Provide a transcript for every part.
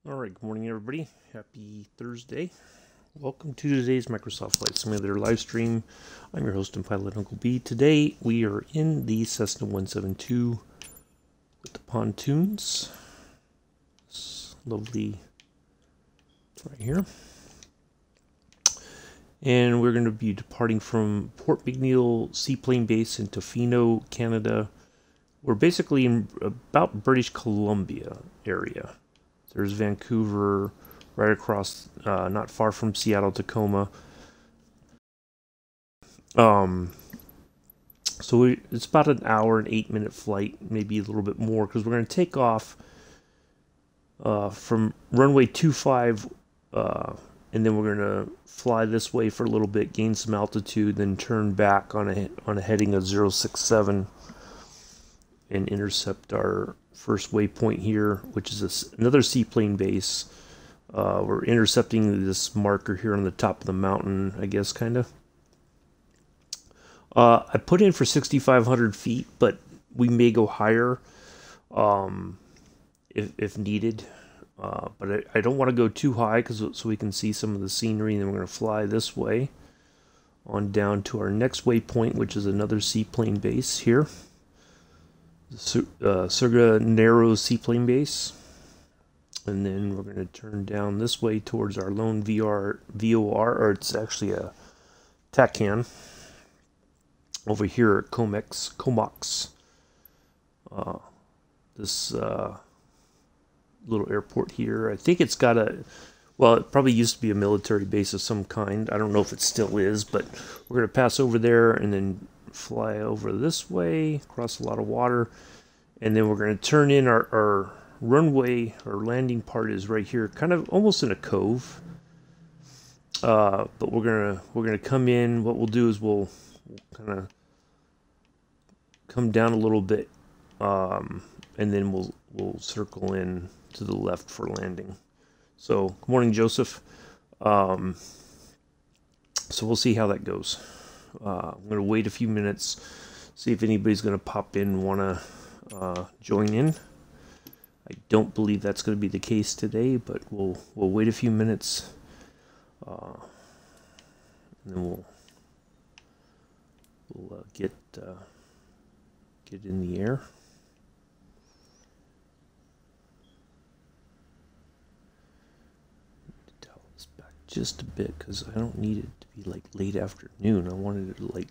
Alright, good morning everybody. Happy Thursday. Welcome to today's Microsoft Flight Simulator live stream. I'm your host and pilot, Uncle B. Today we are in the Cessna 172 with the pontoons. It's lovely right here. And we're going to be departing from Port McNeill Seaplane Base in Tofino, Canada. We're basically in about British Columbia area. There's Vancouver, right across, not far from Seattle, Tacoma. So it's about an hour and 8-minute flight, maybe a little bit more, because we're going to take off from runway 25, and then we're going to fly this way for a little bit, gain some altitude, then turn back on a heading of 067 and intercept our first waypoint here, which is another seaplane base. We're intercepting this marker here on the top of the mountain, I guess, kind of. I put in for 6,500 feet, but we may go higher if needed. But I don't want to go too high so we can see some of the scenery, and then we're going to fly this way on down to our next waypoint, which is another seaplane base here. Surga Narrow Seaplane Base, and then we're going to turn down this way towards our lone VOR, or it's actually a TACAN over here at Comox. This little airport here. I think it's got well, it probably used to be a military base of some kind. I don't know if it still is, but we're going to pass over there and then fly over this way, cross a lot of water, and then we're going to turn in our runway. Our landing part is right here, kind of almost in a cove. But we're gonna come in. What we'll do is we'll kind of come down a little bit, and then we'll circle in to the left for landing. So, good morning, Joseph. So we'll see how that goes. I'm going to wait a few minutes, see if anybody's going to pop in and want to join in. I don't believe that's going to be the case today, but we'll wait a few minutes, and then we'll get in the air. Dial this back just a bit because I don't need it to be like late afternoon. I wanted it to like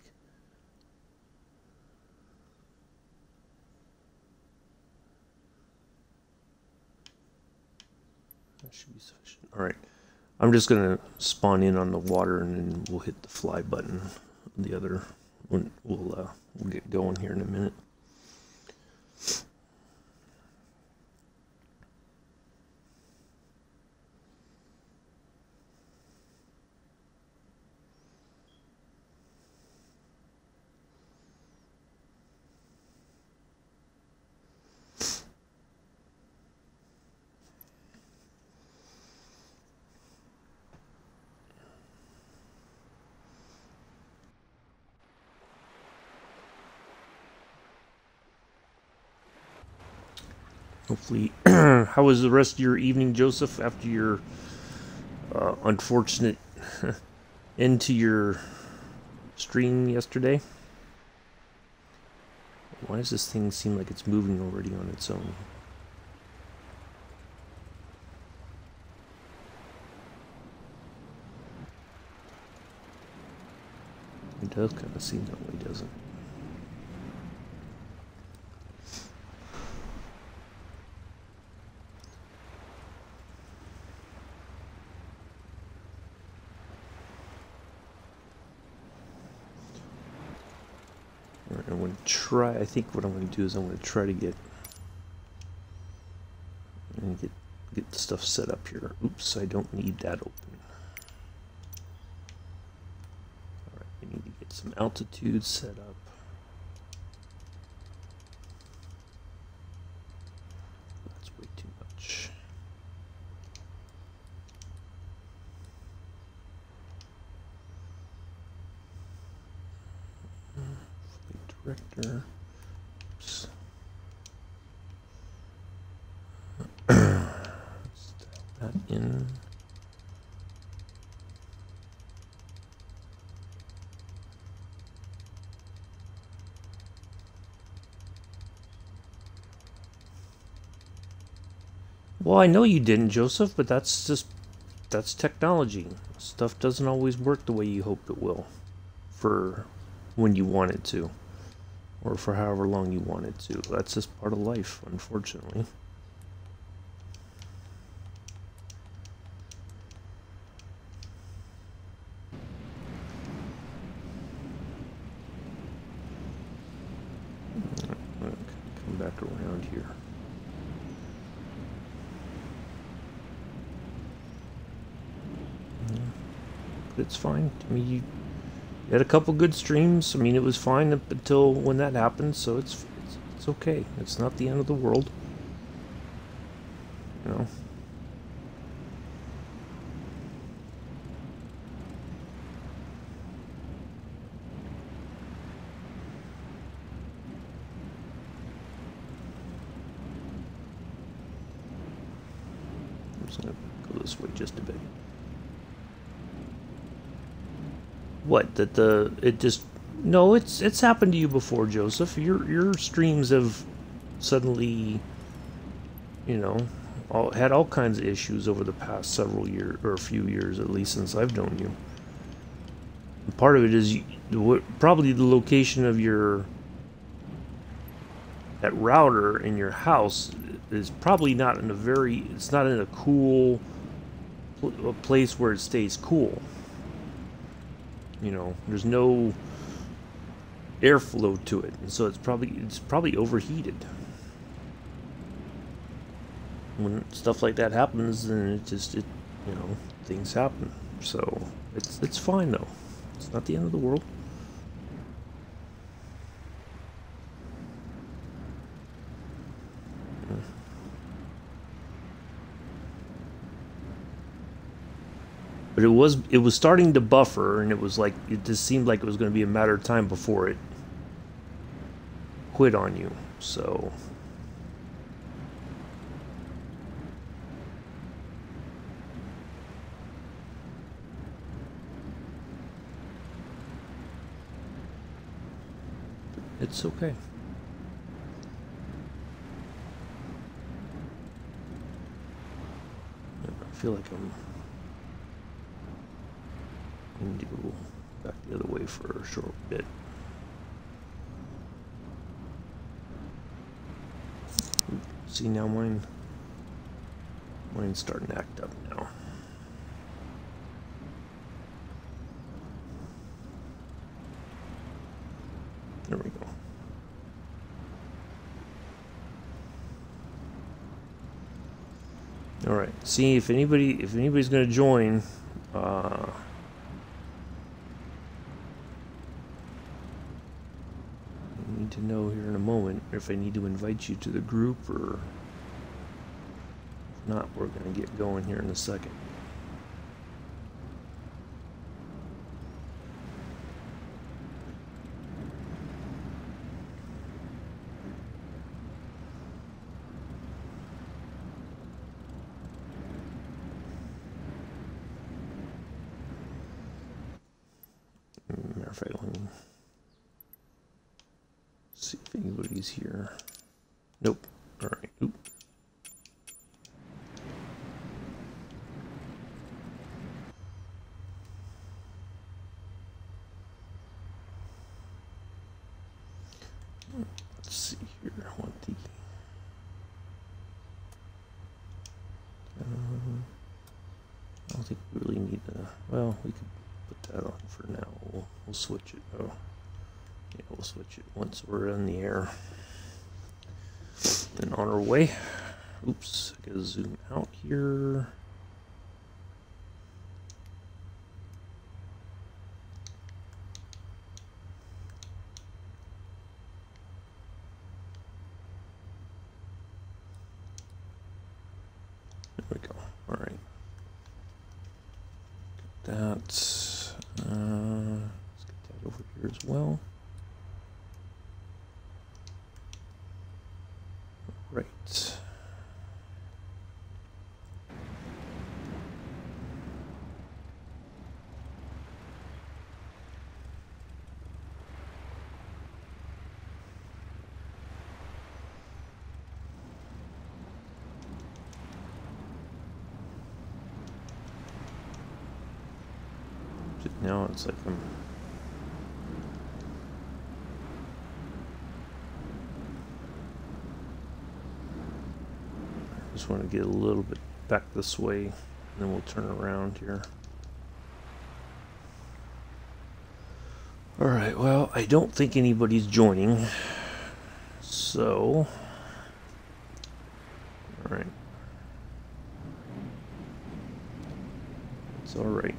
that should be sufficient. All right, I'm just gonna spawn in on the water and then we'll hit the fly button. The other one we'll get going here in a minute. Hopefully, how was the rest of your evening, Joseph, after your unfortunate end to your stream yesterday? Why does this thing seem like it's moving already on its own? It does kind of seem that way, doesn't it? I'm going to try, I think what I'm going to do is I'm going to try to get stuff set up here. Oops, I don't need that open. Alright, we need to get some altitude set up. That's way too much. Director. Oops. Let's dial in. Well, I know you didn't, Joseph, but that's technology. Stuff doesn't always work the way you hope it will for when you want it to, or for however long you want it to. That's just part of life, unfortunately. Come back around here. It's fine. I mean, you had a couple good streams. I mean, it was fine up until when that happened, so it's okay. It's not the end of the world. You know. I'm just gonna go this way just a bit. What, that it just, no, it's happened to you before, Joseph. Your streams have suddenly, you know, had all kinds of issues over the past several years, or a few years at least, since I've known you. And part of it is probably the location of that router in your house is probably not in it's not in a cool place where it stays cool. You know, there's no airflow to it, and so it's probably overheated. When stuff like that happens, then you know, things happen. So it's fine though. It's not the end of the world. But it was starting to buffer, and it just seemed like it was going to be a matter of time before it quit on you. So it's okay. I feel like I'm going to go back the other way for a short bit. See, now mine's starting to act up now. There we go. All right. See if anybody's going to join. To know here in a moment if I need to invite you to the group, or if not, we're going to get going here in a second. Matter of fact, let me see if anybody's here. Nope. All right. Oop. Let's see here. I want the. I don't think we really need the. Well, we could put that on for now. We'll switch it. Oh. Yeah, we'll switch it once we're in the air. Then on our way. Oops, I gotta zoom out here. There we go. All right. Get that. Let's get that over here as well. Right. now. It's like I'm... Just want to get a little bit back this way, and then we'll turn around here. Alright, well, I don't think anybody's joining, so... Alright. It's alright.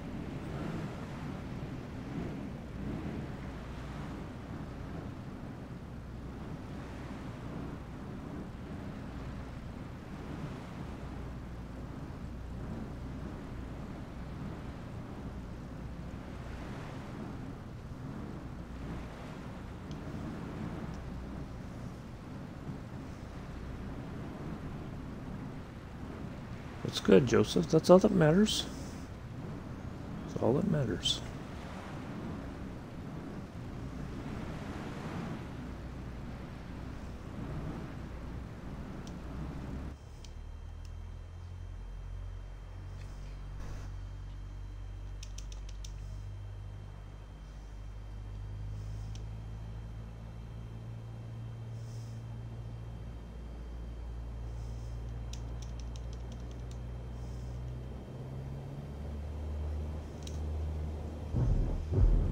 That's good, Joseph. That's all that matters. That's all that matters.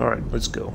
All right, let's go.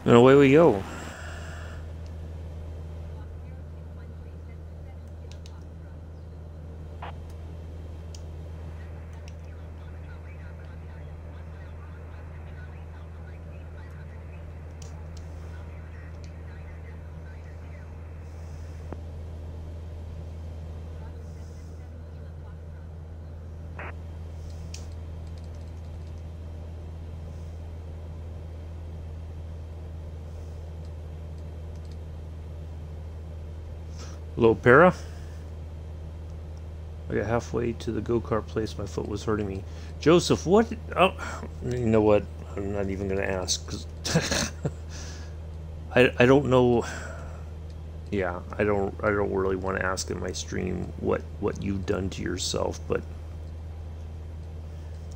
And away we go. Hello, Para. I got halfway to the go-kart place. My foot was hurting me. Joseph, what? Oh, you know what? I'm not even going to ask. 'Cause I don't know. Yeah, I don't really want to ask in my stream what you've done to yourself, but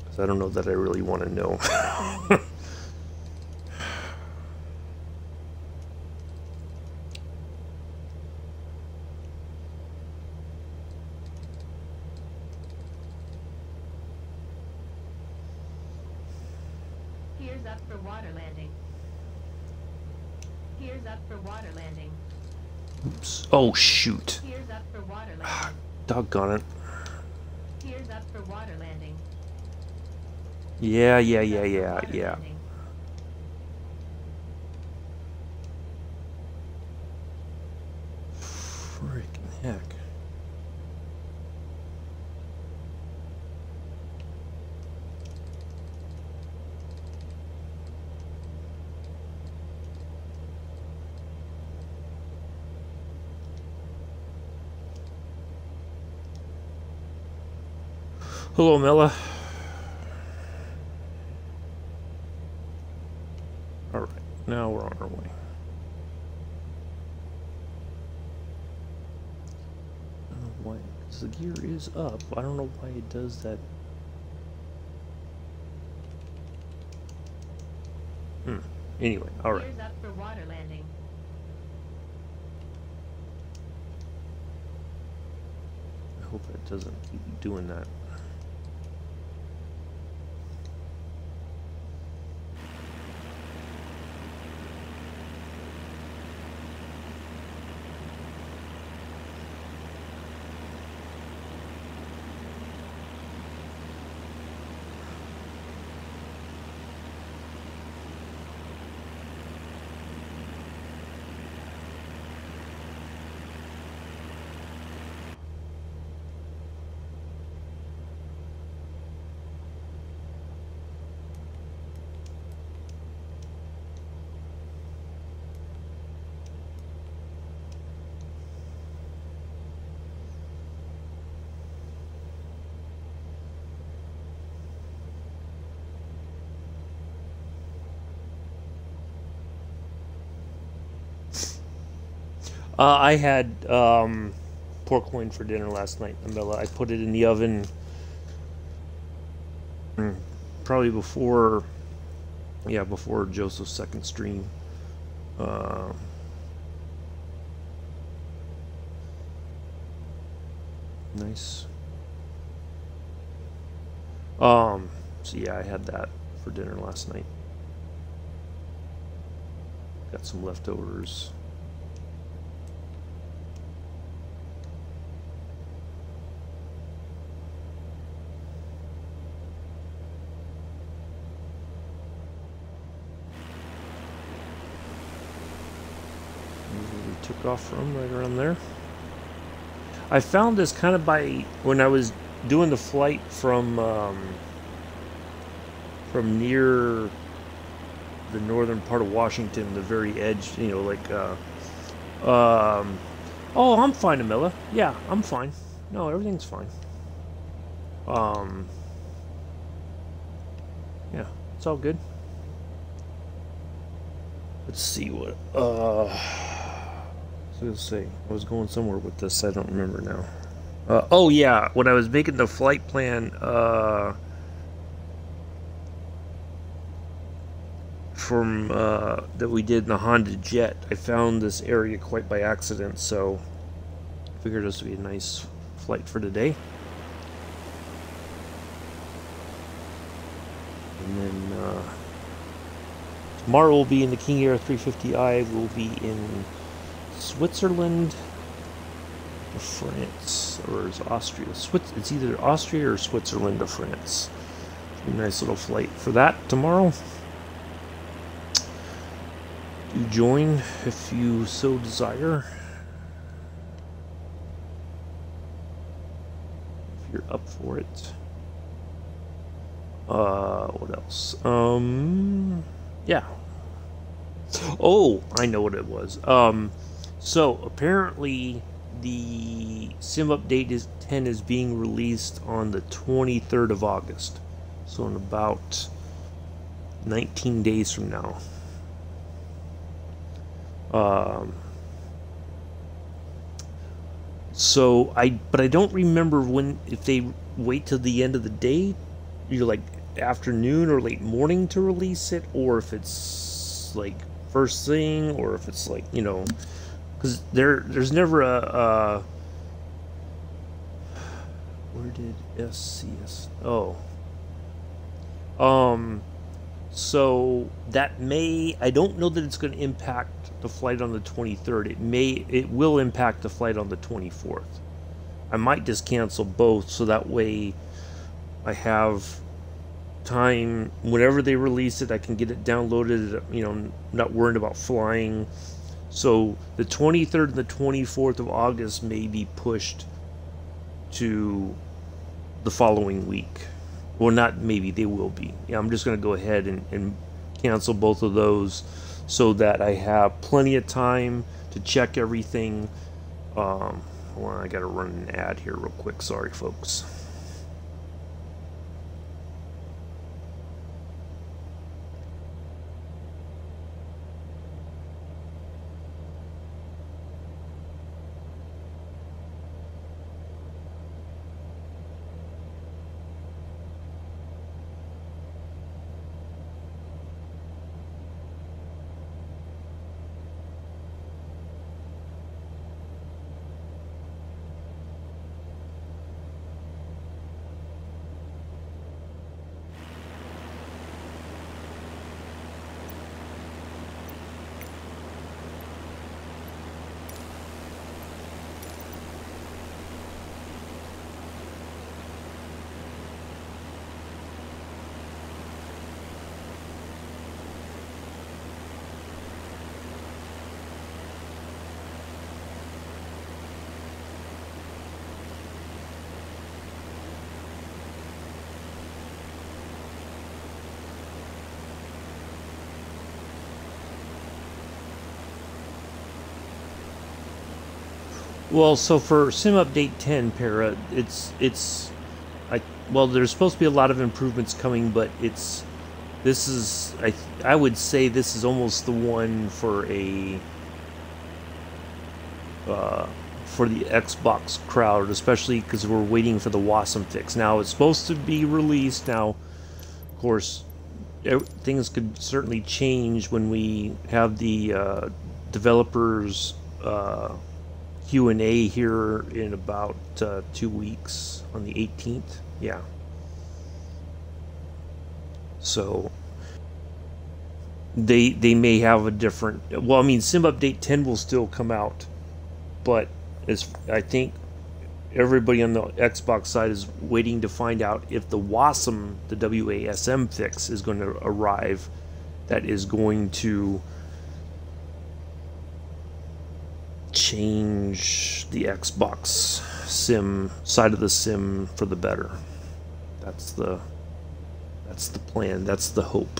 'cause I don't know that I really want to know. Gears up for water landing. Gears up for water landing. Oops. Oh, shoot. Gears up for water landing. Doggone it. Gears up for water landing. Yeah. Landing. Freaking heck. Hello, Mela. All right, now we're on our way. I don't know why, because the gear is up. I don't know why it does that. Anyway, all right. Gears up for water landing. hope it doesn't keep doing that. I had pork loin for dinner last night, Amilla. I put it in the oven probably before Joseph's second stream. Nice. So yeah, I had that for dinner last night. Got some leftovers. Took off from right around there. I found this kind of by when I was doing the flight from near the northern part of Washington, the very edge, you know, like oh, I'm fine, Amilla. Yeah, I'm fine. No, everything's fine. Yeah, it's all good. Let's see what I was gonna say, I was going somewhere with this. I don't remember now. Oh yeah, when I was making the flight plan from that we did in the Honda Jet, I found this area quite by accident. So I figured this would be a nice flight for today. And then tomorrow we'll be in the King Air 350i. We'll be in Switzerland or France, or is Austria? It's either Austria or Switzerland to France. A nice little flight for that tomorrow. Do join if you so desire. If you're up for it. What else? Yeah. Oh, I know what it was. So apparently the Sim Update 10 is being released on the 23rd of August. So in about 19 days from now. But I don't remember if they wait till the end of the day, either like afternoon or late morning to release it, or if it's like first thing, or if it's like, you know, because there's never a where did SCS? Oh, so that I don't know that it's going to impact the flight on the 23rd. It will impact the flight on the 24th. I might just cancel both, so that way I have time whenever they release it. I can get it downloaded, you know, not worried about flying. So the 23rd and the 24th of August may be pushed to the following week. Well, not maybe, they will be. Yeah, I'm just going to go ahead and cancel both of those so that I have plenty of time to check everything. Hold on, I got to run an ad here real quick. Sorry, folks. Well, so for Sim Update 10, Para, well, there's supposed to be a lot of improvements coming, but this is, I would say this is almost the one for for the Xbox crowd, especially because we're waiting for the Wasm fix. Now, it's supposed to be released. Now, of course, things could certainly change when we have the developers Q&A here in about 2 weeks on the 18th. Yeah. So they may have a different. Well, I mean, Sim Update 10 will still come out, but I think everybody on the Xbox side is waiting to find out if the WASM, the WASM fix, is going to arrive. That is going to change the Xbox Sim side of the Sim for the better. That's the plan. That's the hope.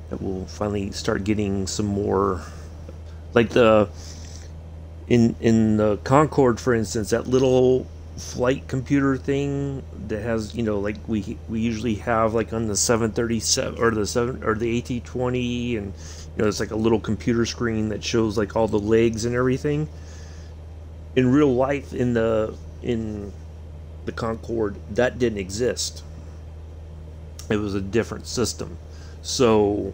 That we'll finally start getting some more, like in the Concorde, for instance, that little flight computer thing that has, like we usually have, like on the 737 or the AT-20, and it's like a little computer screen that shows like all the legs and everything. In real life, in the Concorde, that didn't exist. It was a different system. So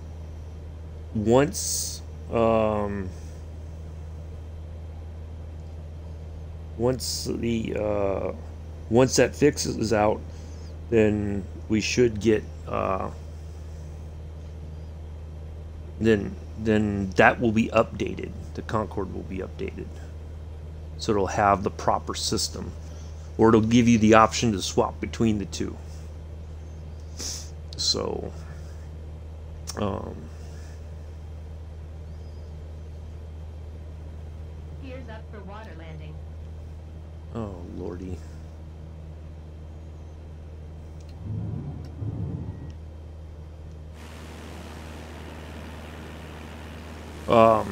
once that fix is out, then we should get then that will be updated. The Concorde will be updated, so it'll have the proper system, or it'll give you the option to swap between the two. So Gears up for water landing. oh lordy. So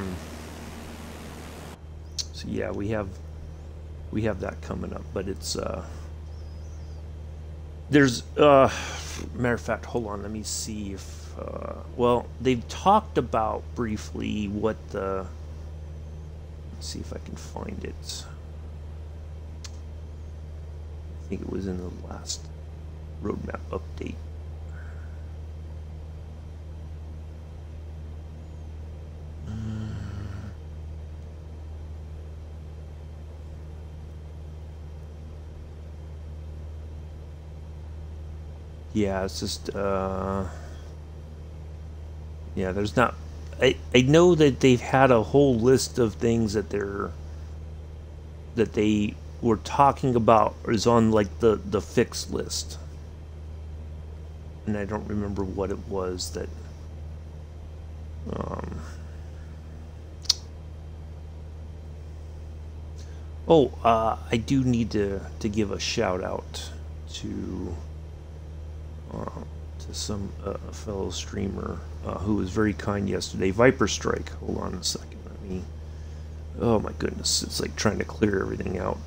yeah, we have that coming up, but it's there's matter of fact, hold on, let me see if well, they've talked about briefly what let's see if I can find it. I think it was in the last roadmap update. Yeah, it's just yeah, there's not. I know that they've had a whole list of things that they were talking about is on like the fix list, and I don't remember what it was that I do need to give a shout out to some fellow streamer who was very kind yesterday. Viper Strike. Hold on a second. Let me. Oh my goodness! It's like trying to clear everything out.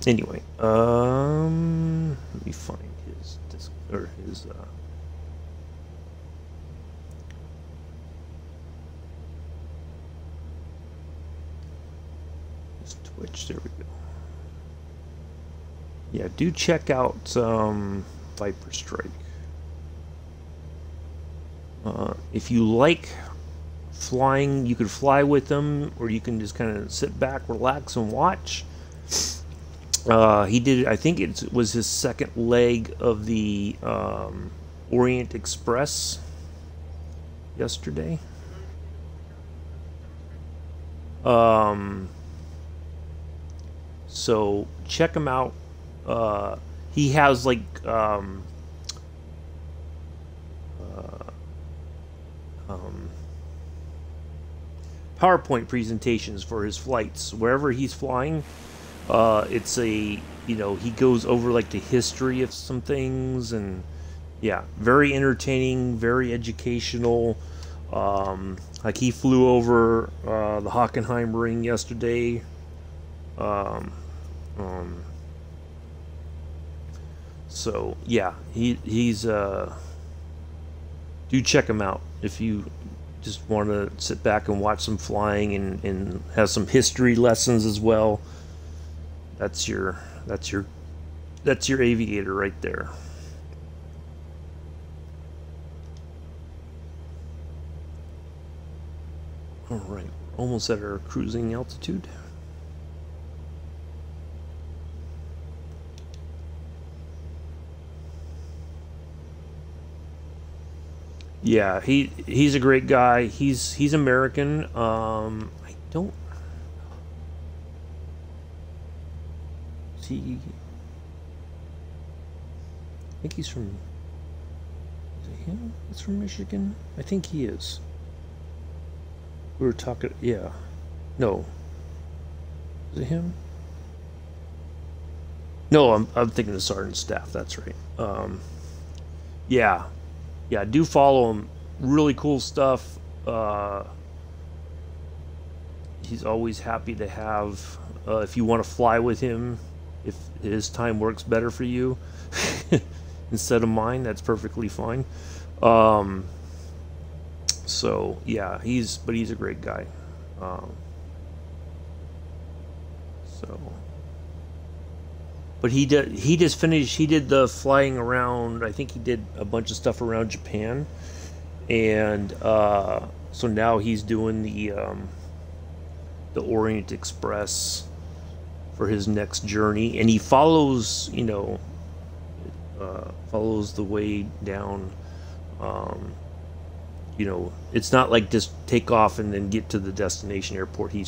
Anyway, let me find his disc or his. His Twitch. There we go. Yeah, do check out Viper Strike. If you like flying, you could fly with them, or you can just kind of sit back, relax, and watch. He did, I think it was his second leg of the Orient Express yesterday. So check him out. He has like PowerPoint presentations for his flights wherever he's flying. It's a, he goes over like the history of some things, and yeah, very entertaining, very educational. Like he flew over the Hockenheim ring yesterday. Um, so yeah, he's do check him out if you just want to sit back and watch some flying and have some history lessons as well. That's your aviator right there. All right, we're almost at our cruising altitude. Yeah, he's a great guy. He's American. I don't see. I think he's from. Is it him? It's from Michigan. I think he is. We were talking. Yeah. No. Is it him? No, I'm thinking of Sergeant Staff. That's right. Yeah. Yeah, do follow him. Really cool stuff. He's always happy to have, if you want to fly with him, if his time works better for you instead of mine, that's perfectly fine. So yeah, he's a great guy. But he just finished. He did the flying around. I think he did a bunch of stuff around Japan, and so now he's doing the Orient Express for his next journey, and he follows, follows the way down. It's not like just take off and then get to the destination airport. He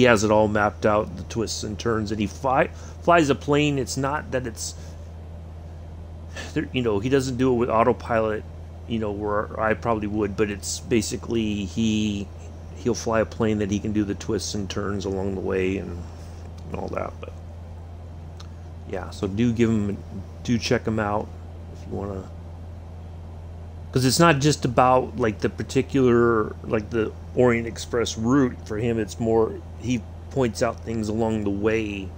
has it all mapped out, the twists and turns, and he flies a plane. It's not that he doesn't do it with autopilot, where I probably would, but it's basically he'll fly a plane that he can do the twists and turns along the way and all that. But yeah, so do check him out if you want to. Because it's not just about like the particular, like the Orient Express route for him. It's more, he points out things along the way.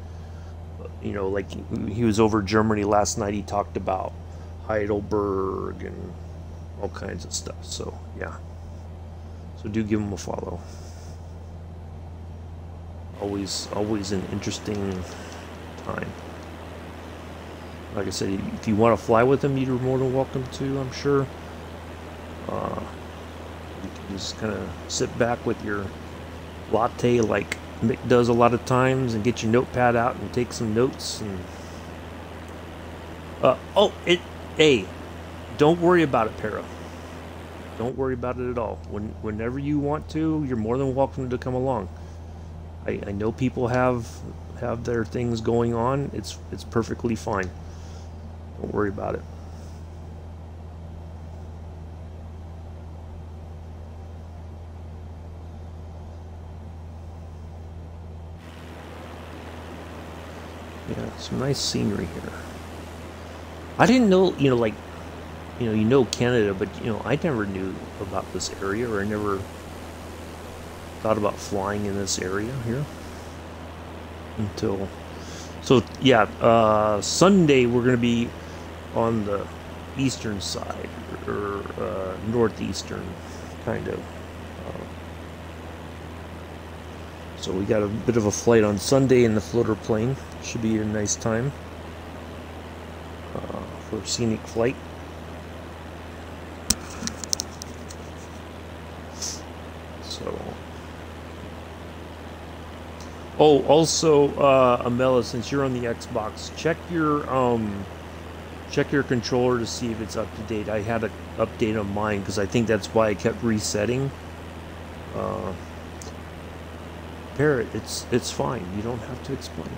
Like he was over Germany last night. He talked about Heidelberg and all kinds of stuff. So yeah, so do give him a follow. Always an interesting time. Like I said, if you want to fly with him, you're more than welcome to, I'm sure. You can just kind of sit back with your latte like Mick does a lot of times and get your notepad out and take some notes. And hey, don't worry about it, Para. Don't worry about it at all. Whenever you want to, you're more than welcome to come along. I know people have their things going on. It's perfectly fine. Don't worry about it. Yeah, some nice scenery here. I didn't know, Canada, but I never knew about this area, or I never thought about flying in this area here until. So yeah, Sunday we're going to be on the eastern side, or northeastern, kind of. So we got a bit of a flight on Sunday in the floater plane. Should be a nice time for a scenic flight. So, also, Amela, since you're on the Xbox, check your controller to see if it's up to date. I had an update on mine because I think that's why I kept resetting. Parrot, it's fine. You don't have to explain.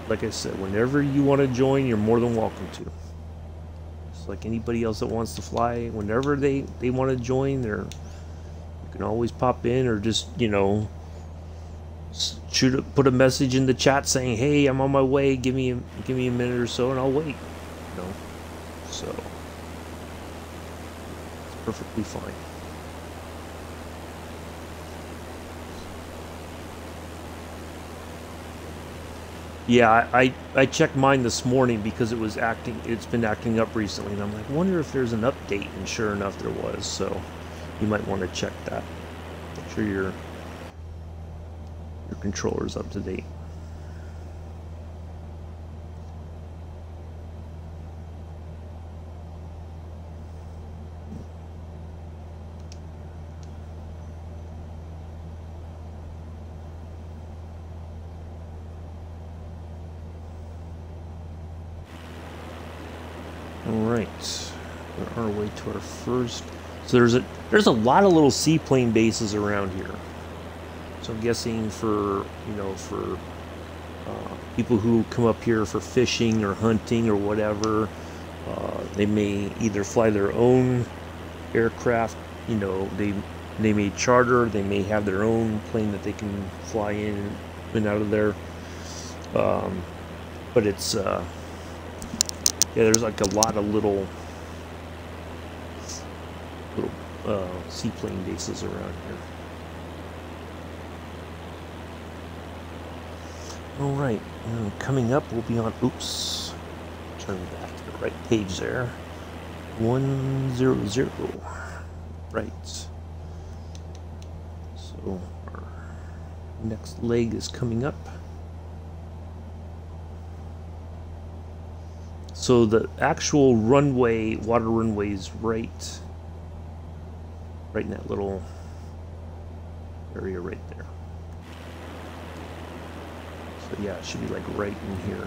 Like I said, whenever you want to join, you're more than welcome to. It's like anybody else that wants to fly. Whenever they want to join, you can always pop in, or just put a message in the chat saying, "Hey, I'm on my way. Give me a minute or so, and I'll wait." So it's perfectly fine. Yeah, I checked mine this morning because it's been acting up recently, and I'm like, wonder if there's an update, and sure enough there was, so you might want to check that. Make sure your controller's up to date. Alright, we're on our way to our first. So there's a lot of little seaplane bases around here. So I'm guessing for people who come up here for fishing or hunting or whatever, they may either fly their own aircraft. They may charter. They may have their own plane that they can fly in and out of there. But it's yeah, there's like a lot of little seaplane bases around here. All right, coming up, we'll be on. Oops, turn back to the right page there. 100. Right. So our next leg is coming up. So the actual runway, water runway, is right in that little area right there. So yeah, it should be like right in here.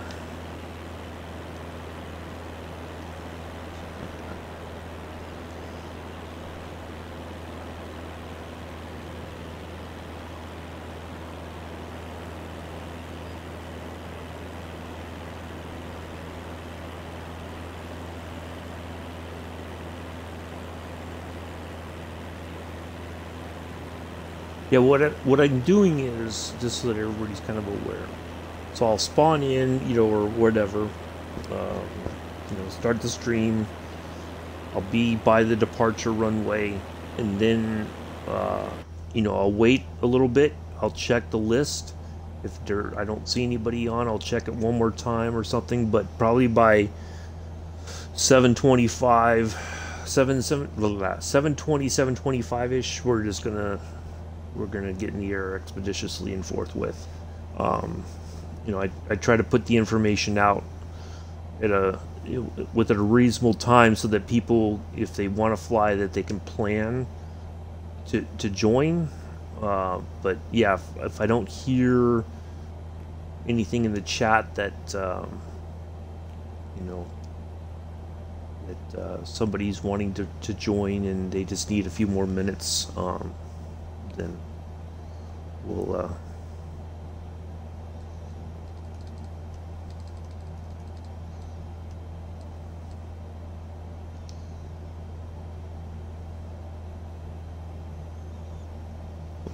Yeah, what I'm doing is, just so that everybody's kind of aware. So I'll spawn in, or whatever, start the stream. I'll be by the departure runway, and then, I'll wait a little bit. I'll check the list. If I don't see anybody on, I'll check it one more time or something. But probably by 7:25, 7:20, 7:25-ish, we're gonna get in the air expeditiously and forthwith. I try to put the information out within a reasonable time so that people, if they want to fly, that they can plan to join. But yeah, if I don't hear anything in the chat that somebody's wanting to join and they just need a few more minutes, then we'll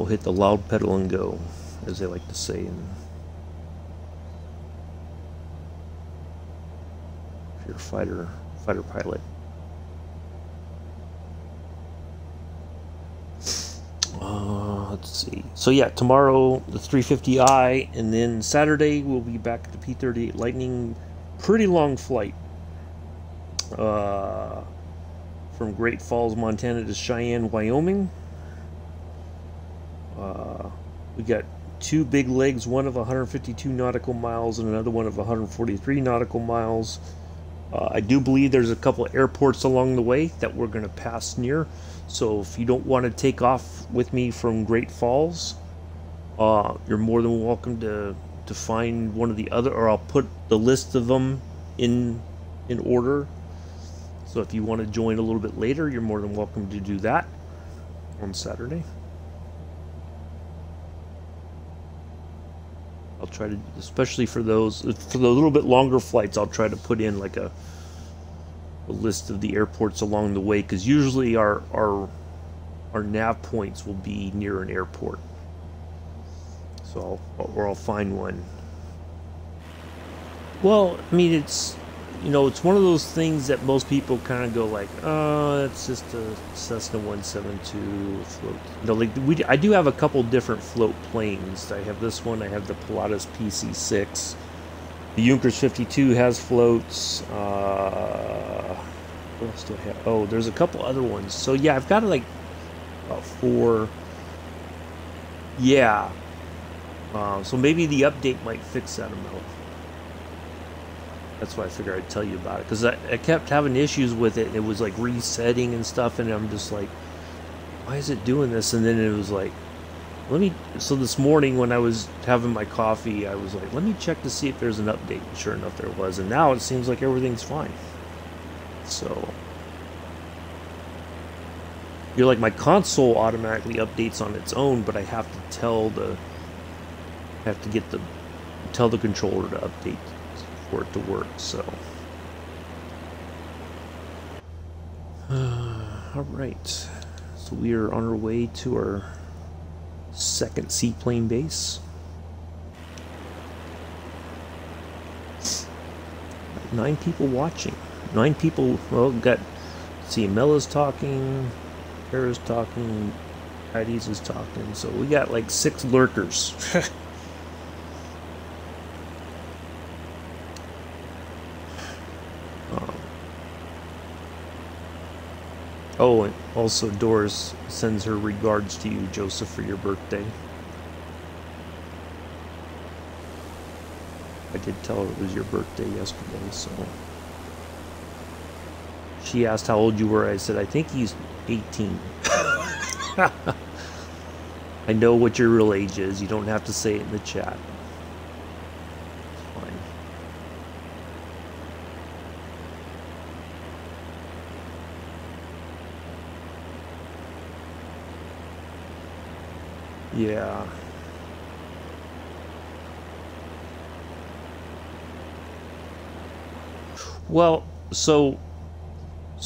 hit the loud pedal and go, as they like to say. And if you're a fighter pilot. Let's see. So yeah, tomorrow the 350i, and then Saturday we'll be back at the P-38 Lightning. Pretty long flight. From Great Falls, Montana to Cheyenne, Wyoming. We got two big legs, one of 152 nautical miles and another one of 143 nautical miles. I do believe there's a couple of airports along the way that we're going to pass near. So if you don't want to take off with me from Great Falls, you're more than welcome to find one of the other, or I'll put the list of them in order. So if you want to join a little bit later, you're more than welcome to do that on Saturday. I'll try to, especially for the little bit longer flights, I'll try to put in like a list of the airports along the way, because usually our nav points will be near an airport. So I'll find one. Well, I mean, it's one of those things that most people kind of go like, oh, it's just a Cessna 172 float. I do have a couple different float planes. I have this one. I have the Pilatus PC-6. The Junkers 52 has floats. What else do I have? Oh, there's a couple other ones. So yeah, I've got like about 4. Yeah. So maybe the update might fix that amount. That's why I figured I'd tell you about it, because I kept having issues with it. It was like resetting and stuff, and I'm just like, why is it doing this? And then it was like, so this morning when I was having my coffee, I was like, let me check to see if there's an update. And sure enough, there was. And now it seems like everything's fine. So, you're like, my console automatically updates on its own, but I have to tell the controller to update for it to work. So, all right. So we are on our way to our second seaplane base. 9 people watching. 9 people. Well, got. See, Mella's talking. Kara's talking. Heidi's is talking. So we got like 6 lurkers. Oh, and also Doris sends her regards to you, Joseph, for your birthday. I did tell her it was your birthday yesterday, so... She asked how old you were. I said, I think he's 18. I know what your real age is. You don't have to say it in the chat. It's fine. Yeah. Well, so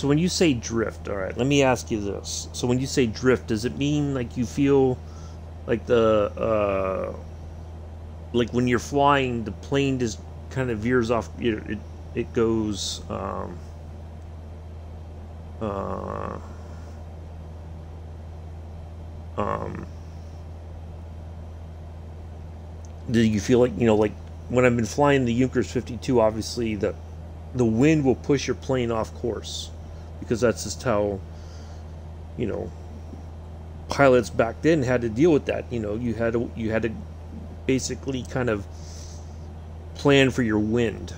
when you say drift, all right, let me ask you this. So when you say drift, does it mean like you feel like like when you're flying, the plane just kind of veers off, it goes do you feel like, like when I've been flying the Junkers 52, obviously the wind will push your plane off course, because that's just how, pilots back then had to deal with that. You had to basically kind of plan for your wind.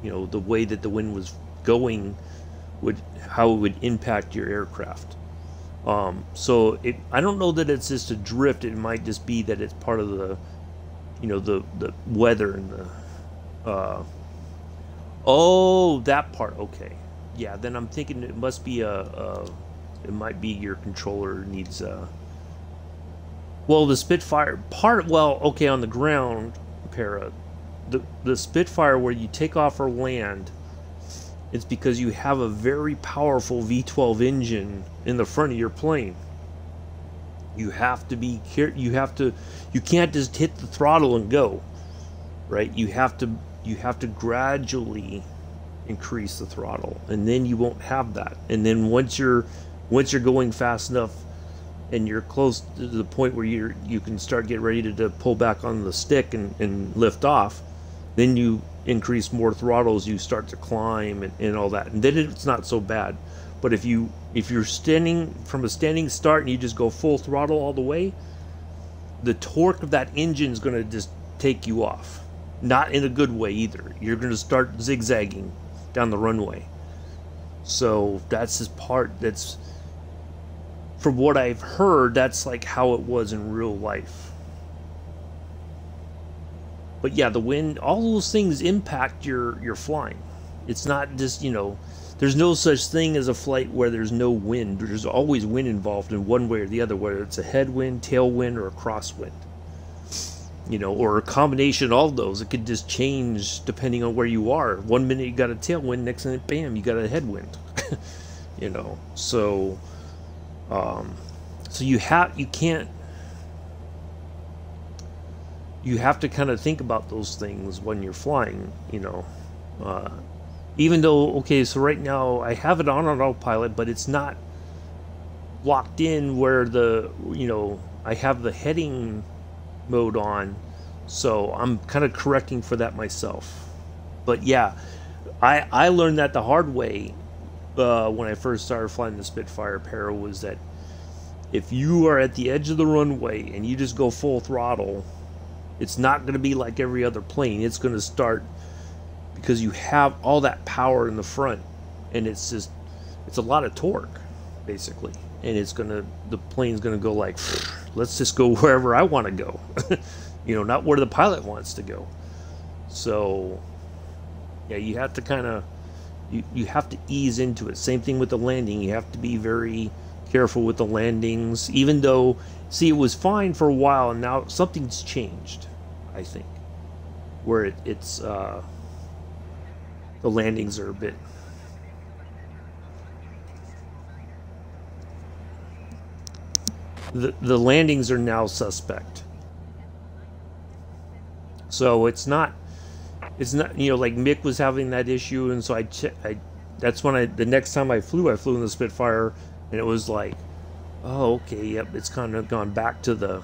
The way that the wind was going how it would impact your aircraft. So I don't know that it's just a drift. It might just be that it's part of the, the weather and the, oh, that part. Okay. Yeah. Then I'm thinking it must be it might be your controller needs, well, the Spitfire part, well, okay, on the ground, Para, the Spitfire where you take off or land, it's because you have a very powerful V12 engine in the front of your plane. You have to be you can't just hit the throttle and go, right? You have to gradually increase the throttle, and then you won't have that. And then once you're going fast enough and you're close to the point where you can start getting ready to pull back on the stick and lift off, then you increase more throttles, you start to climb and all that, and then it's not so bad. But if you're standing from a standing start and you just go full throttle all the way, the torque of that engine is going to just take you off. Not in a good way either. You're going to start zigzagging down the runway. So that's this part that's, from what I've heard, that's like how it was in real life. But yeah, the wind, all those things impact your flying. It's not just, there's no such thing as a flight where there's no wind. There's always wind involved in one way or the other, whether it's a headwind, tailwind, or a crosswind. Or a combination of all those. It could just change depending on where you are. One minute you got a tailwind, next minute, bam, you got a headwind. So, so you have to kind of think about those things when you're flying, even though, okay, so right now I have it on autopilot, but it's not locked in where I have the heading mode on, So I'm kind of correcting for that myself. But yeah, I learned that the hard way when I first started flying the Spitfire Para, was that if you are at the edge of the runway and you just go full throttle, it's not going to be like every other plane. It's going to start, because you have all that power in the front, and it's a lot of torque, basically. And the plane's going to go like, let's just go wherever I want to go. You know, not where the pilot wants to go. So, yeah, you have to kind of, you have to ease into it. Same thing with the landing. You have to be very careful with the landings, even though, see, it was fine for a while, and now something's changed, I think, where it's the landings are a bit, the landings are now suspect. So it's not, you know, like Mick was having that issue, and so that's when the next time I flew in the Spitfire, and it was like, oh, okay, yep, it's kind of gone back to the,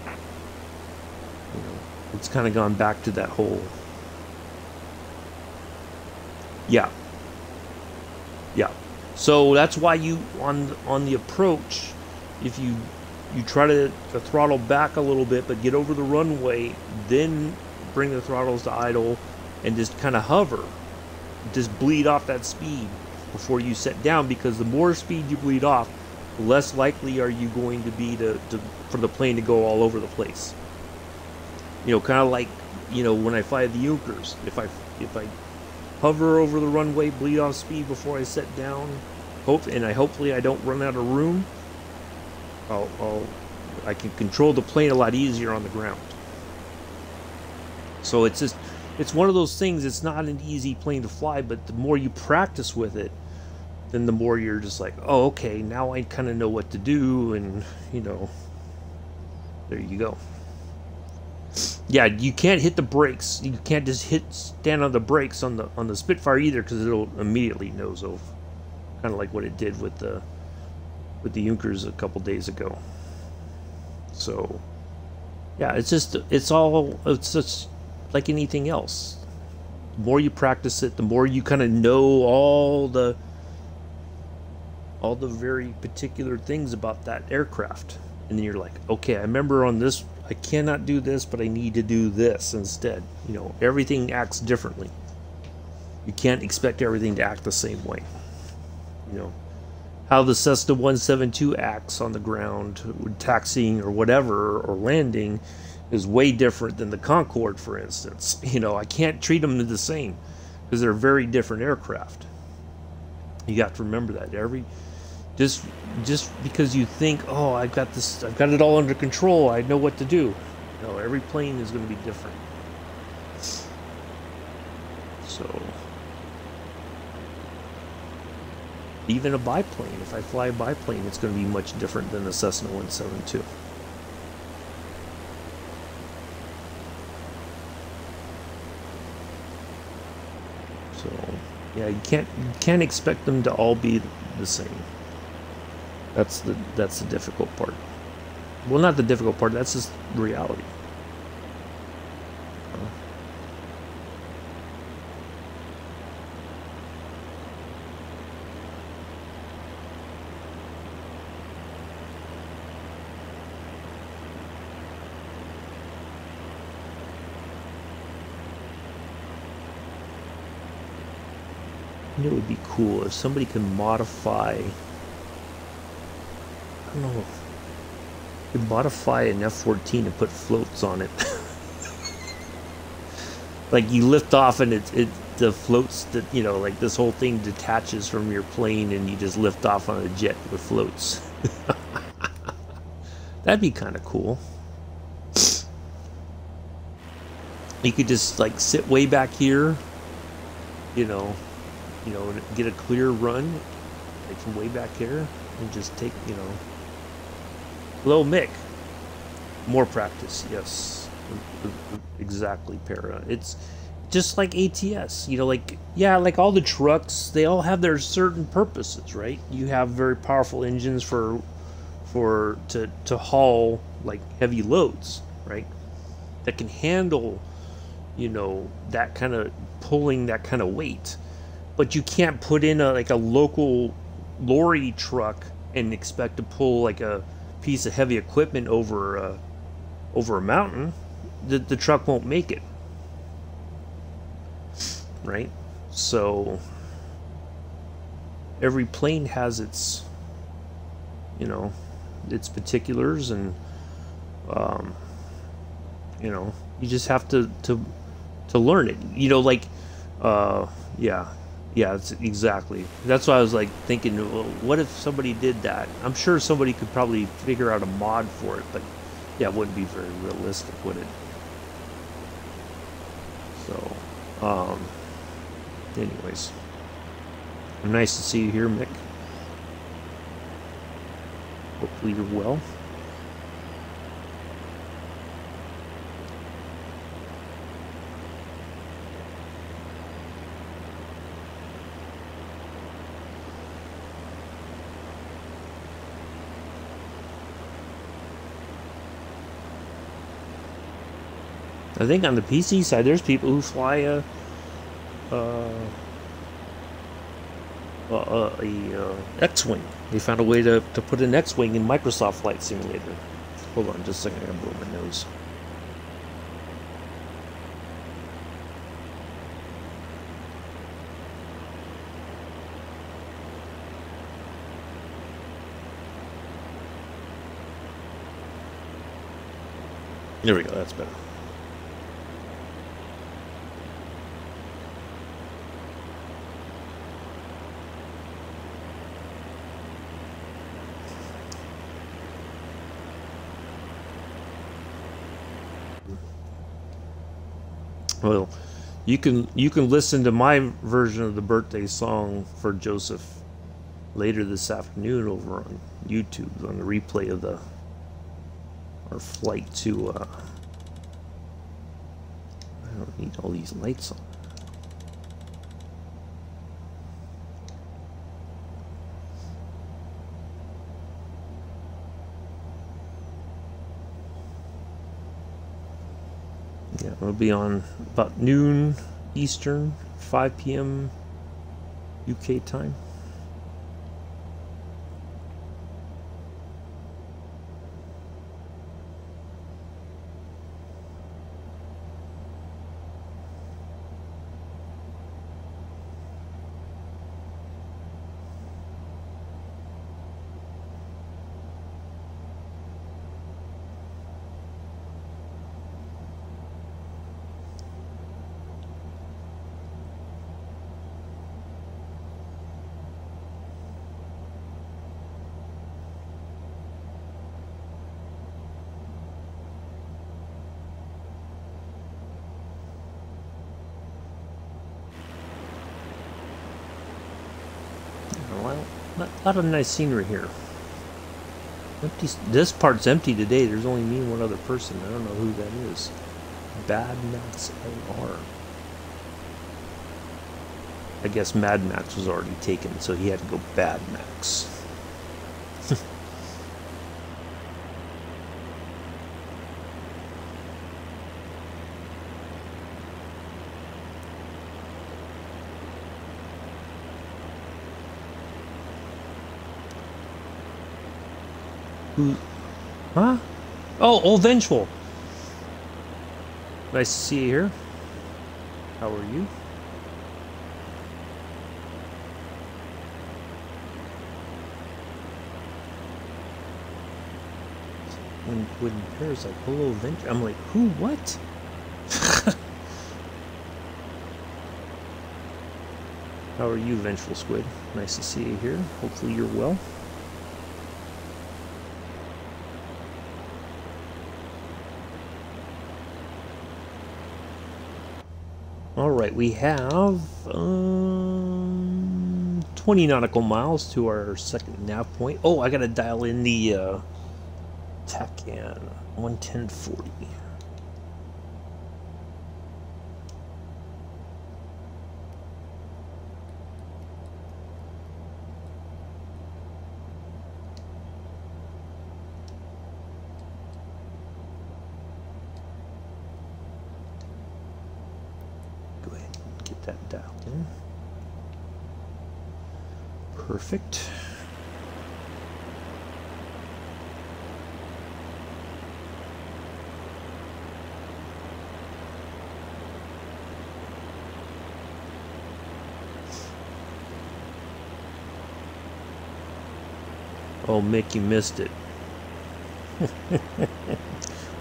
you know, it's kind of gone back to that whole, yeah. So that's why you, on the approach, if you try to throttle back a little bit, but get over the runway, then bring the throttles to idle, and just kind of hover, just bleed off that speed before you set down, because the more speed you bleed off, the less likely are you going to be for the plane to go all over the place. You know, kind of like, you know, when I fly the Junkers, if I hover over the runway, bleed off speed before I set down, hopefully I don't run out of room, I can control the plane a lot easier on the ground. So it's one of those things. It's not an easy plane to fly, but the more you practice with it, then the more you're just like, oh, okay, now I kind of know what to do, and, you know, there you go. Yeah, you can't hit the brakes. You can't just stand on the brakes on the Spitfire either, because it'll immediately nose over, kind of like what it did with the Junkers a couple days ago. So, yeah, it's just like anything else. The more you practice it, the more you kind of know all the very particular things about that aircraft, and then you're like, okay, I remember on this I cannot do this, but I need to do this instead. You know, everything acts differently. You can't expect everything to act the same way. You know, how the Cessna 172 acts on the ground with taxiing or whatever, or landing, is way different than the Concorde, for instance. You know, I can't treat them the same, because they're very different aircraft. You got to remember that. Just because you think, oh, I've got it all under control, I know what to do. No, every plane is going to be different. So, even a biplane, if I fly a biplane, it's going to be much different than the Cessna 172. So, yeah, you can't expect them to all be the same. That's the difficult part. Well, not the difficult part, that's just reality. You know, it would be cool if somebody could modify, I don't know, could modify an F-14 and put floats on it. Like, you lift off and the floats that, you know, like this whole thing detaches from your plane and you just lift off on a jet with floats. That'd be kind of cool. You could just like sit way back here, you know, get a clear run, like from way back here, and just take, you know. Hello, Mick. More practice, yes. Exactly, Para. It's just like ATS, you know, like, yeah, like all the trucks, they all have their certain purposes, right? You have very powerful engines for to haul like heavy loads, right? That can handle, you know, that kind of pulling that kind of weight. But you can't put in a local lorry truck and expect to pull like a piece of heavy equipment over a mountain. The truck won't make it, right? So every plane has its, you know, its particulars, and you know, you just have to learn it. You know, like yeah, it's exactly. That's why I was like thinking, well, what if somebody did that? I'm sure somebody could probably figure out a mod for it, but yeah, it wouldn't be very realistic, would it? So, anyways, nice to see you here, Mick. Hopefully you're well. I think on the PC side, there's people who fly a X-Wing. They found a way to put an X-Wing in Microsoft Flight Simulator. Hold on just a second, I gotta blow my nose. There we go, that's better. Well, you can listen to my version of the birthday song for Joseph later this afternoon over on YouTube on the replay of our flight to I don't need all these lights on. Yeah, it'll be on about noon Eastern, 5 p.m. UK time. A lot of nice scenery here. Empty. This part's empty today. There's only me and one other person. I don't know who that is. Bad Max LR. I guess Mad Max was already taken, so he had to go Bad Max. Who? Huh? Oh, Vengeful. Nice to see you here. How are you? When Paris like, hello, Venture. I'm like, who? What? How are you, Vengeful Squid? Nice to see you here. Hopefully you're well. All right, we have 20 nautical miles to our second nav point. Oh, I gotta dial in the TACAN 11040. Perfect. Oh, Mick, you missed it.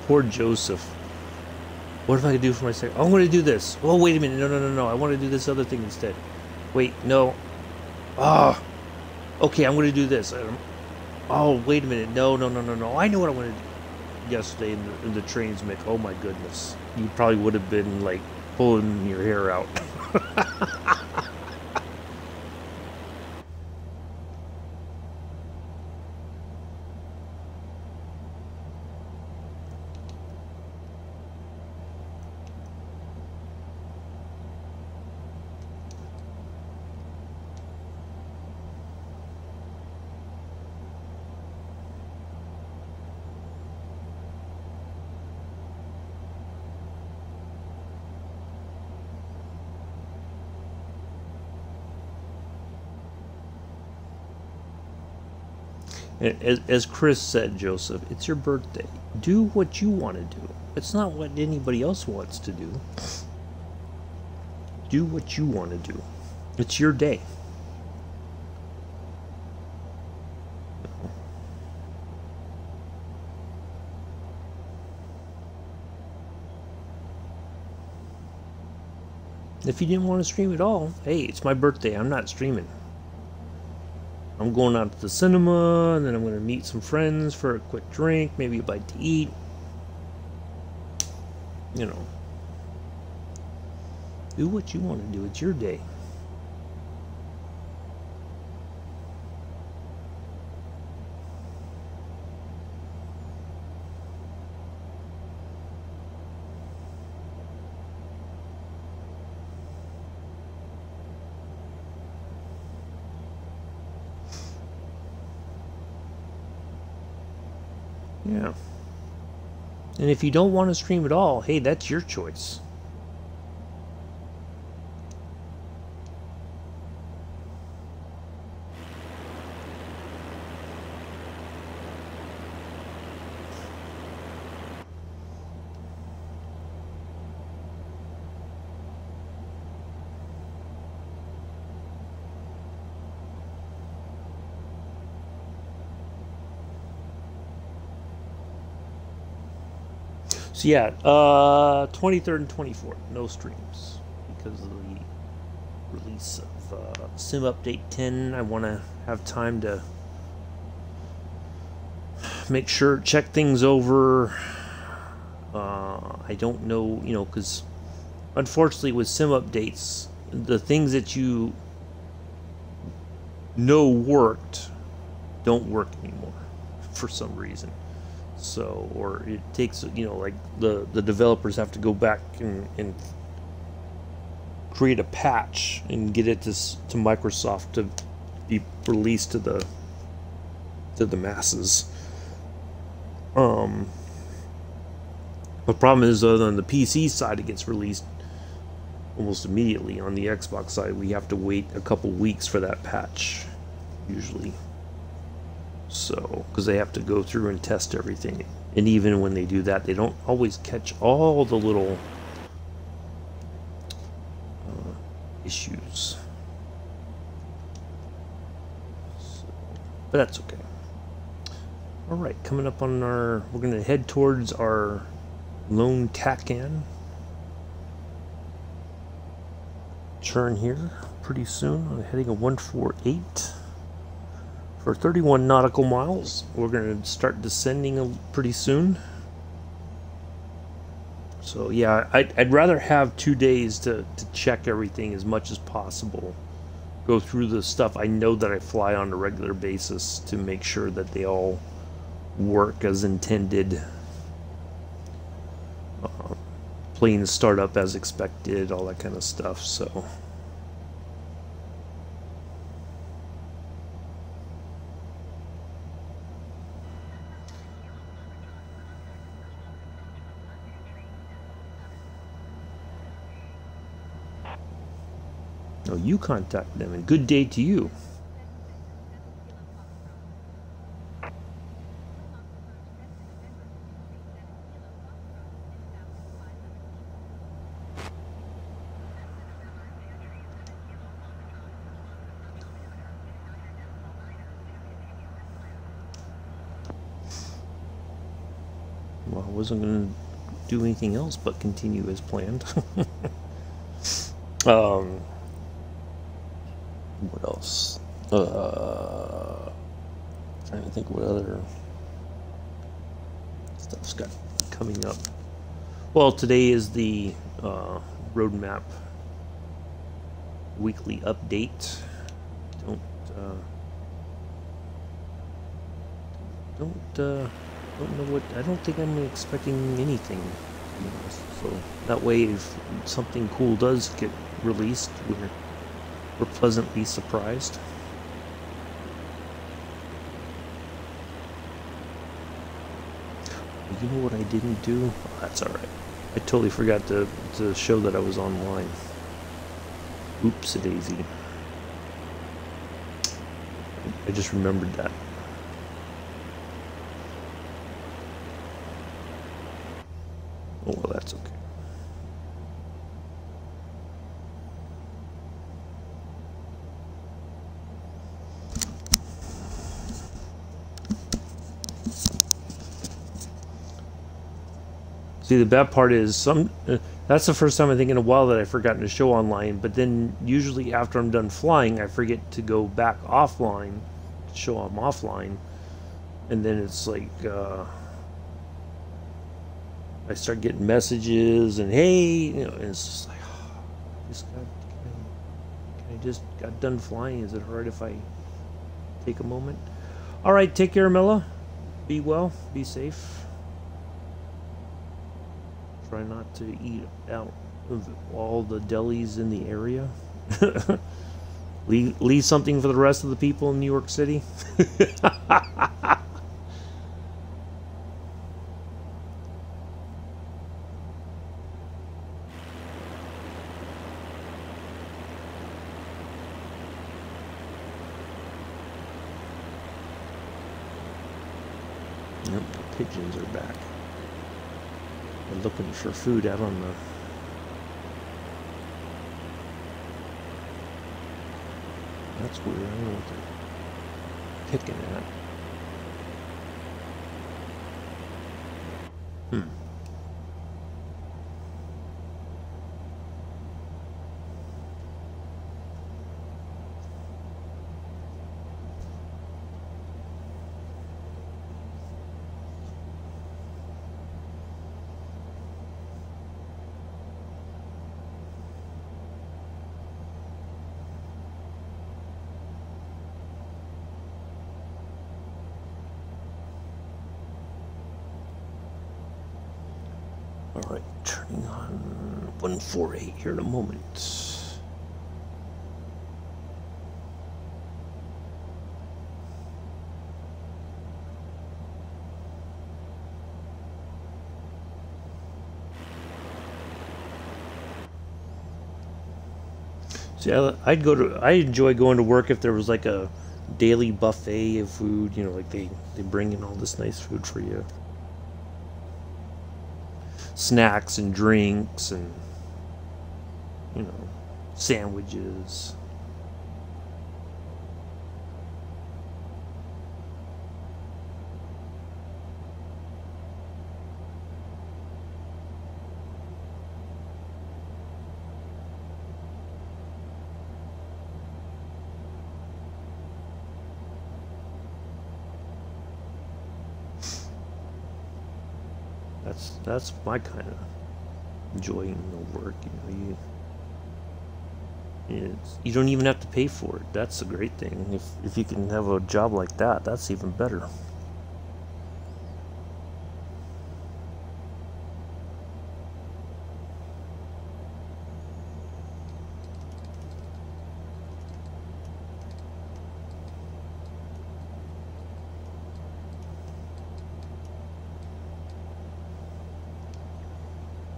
Poor Joseph. What if I could do for my second? I'm going to do this. Oh, wait a minute. No, no, no, no. I want to do this other thing instead. Wait, no. Ah. Okay, I'm going to do this. Oh, wait a minute. No, no, no, no, no. I know what I want to do. Yesterday in the trains, Mick. Oh, my goodness. You probably would have been, like, pulling your hair out. As Chris said, Joseph, it's your birthday. Do what you want to do. It's not what anybody else wants to do. Do what you want to do. It's your day. If you didn't want to stream at all, hey, it's my birthday. I'm not streaming. I'm going out to the cinema, and then I'm going to meet some friends for a quick drink, maybe a bite to eat. You know. Do what you want to do. It's your day. Yeah. And if you don't want to stream at all, hey, that's your choice. So yeah, 23rd and 24th, no streams because of the release of Sim Update 10. I want to have time to make sure, check things over. I don't know, you know, because unfortunately with Sim Updates, the things that you know worked don't work anymore for some reason. So, or it takes, you know, like the developers have to go back and create a patch and get it to Microsoft to be released to the masses. The problem is, on the PC side, it gets released almost immediately. On the Xbox side, we have to wait a couple weeks for that patch, usually. So, because they have to go through and test everything, and even when they do that, they don't always catch all the little issues. So, but that's okay. All right, coming up on our, we're going to head towards our lone TACAN turn here pretty soon. I'm heading a 148. For 31 nautical miles. We're going to start descending pretty soon. So yeah, I'd rather have 2 days to check everything as much as possible. Go through the stuff I know that I fly on a regular basis to make sure that they all work as intended. Planes start up as expected, all that kind of stuff. So. Oh, you contact them, and good day to you. Well, I wasn't going to do anything else but continue as planned. What else? Trying to think what other stuff's got coming up. Well, today is the roadmap weekly update. Don't know what. I don't think I'm expecting anything. So that way, if something cool does get released, we're pleasantly surprised. You know what I didn't do? Oh, that's all right. I totally forgot to show that I was online. Oops-a-daisy. I just remembered that. Oh, well, that's okay. See, the bad part is that's the first time I think in a while that I've forgotten to show online, but then usually after I'm done flying, I forget to go back offline to show I'm offline, and then it's like I start getting messages and hey, you know, and it's just like, oh, I just got done flying. Is it hard if I take a moment? All right, take care, Milla. Be well, be safe. Try not to eat out of all the delis in the area. leave something for the rest of the people in New York City. Yep, the pigeons are back. They're looking for food out on the... That's weird. I don't know what they're picking at. All right, turning on 148 here in a moment. See, I enjoy going to work if there was like a daily buffet of food, you know, like they bring in all this nice food for you. Snacks and drinks and, you know, sandwiches. That's my kind of enjoying the work. You know, you don't even have to pay for it. That's a great thing. If you can have a job like that, that's even better.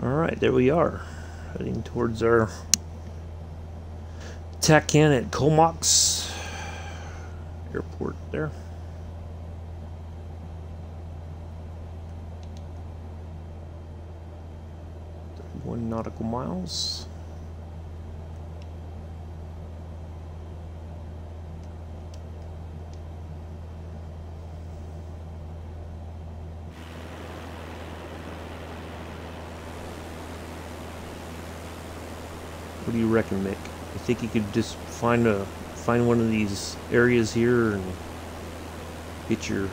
Alright, there we are, heading towards our TACAN at Comox Airport there. 31 nautical miles. What do you reckon, Mick? You think you could just find one of these areas here and get your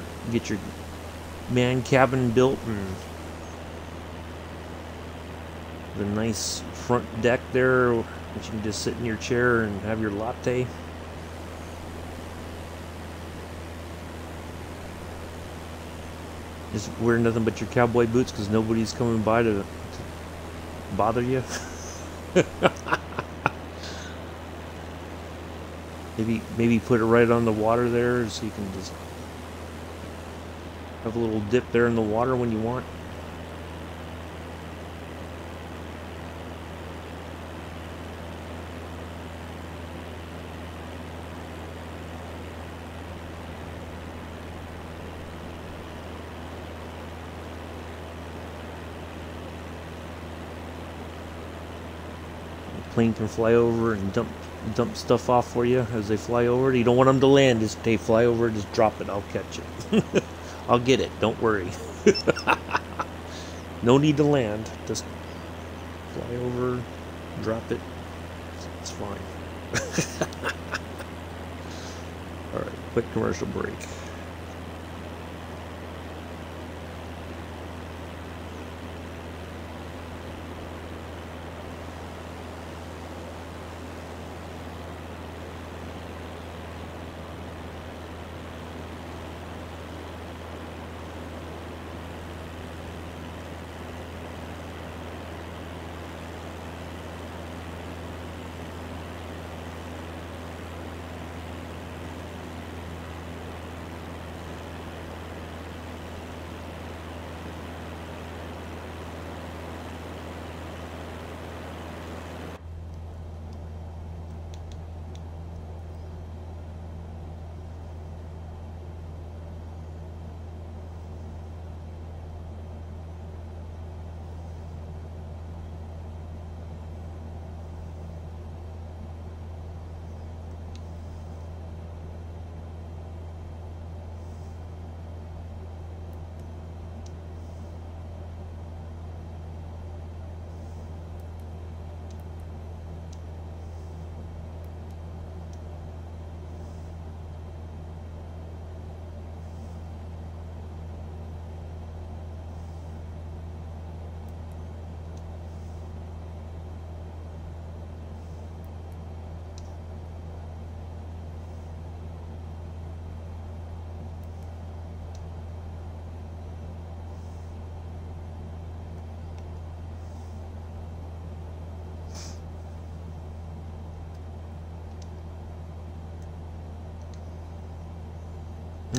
man cabin built and the nice front deck there that you can just sit in your chair and have your latte? Just wear nothing but your cowboy boots because nobody's coming by to bother you? Maybe put it right on the water there so you can just have a little dip there in the water when you want. Plane can fly over and dump stuff off for you as they fly over. You don't want them to land. Just they fly over, just drop it. I'll catch it. I'll get it. Don't worry. No need to land. Just fly over, drop it. It's fine. All right, quick commercial break.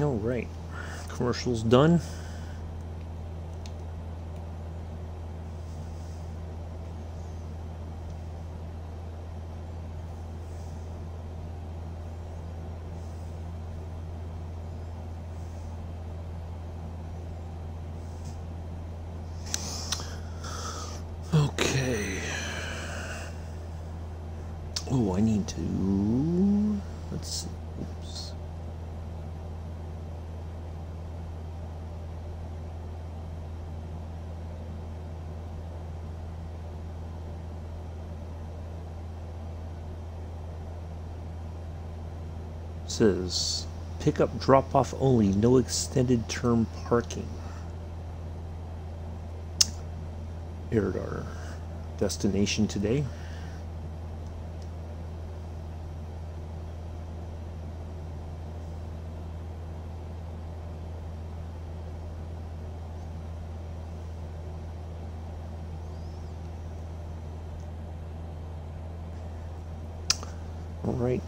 All right, commercial's done. Okay. Oh, I need to. Let's see. Oops. Says pickup drop off only, no extended term parking. Aired our destination today. All right.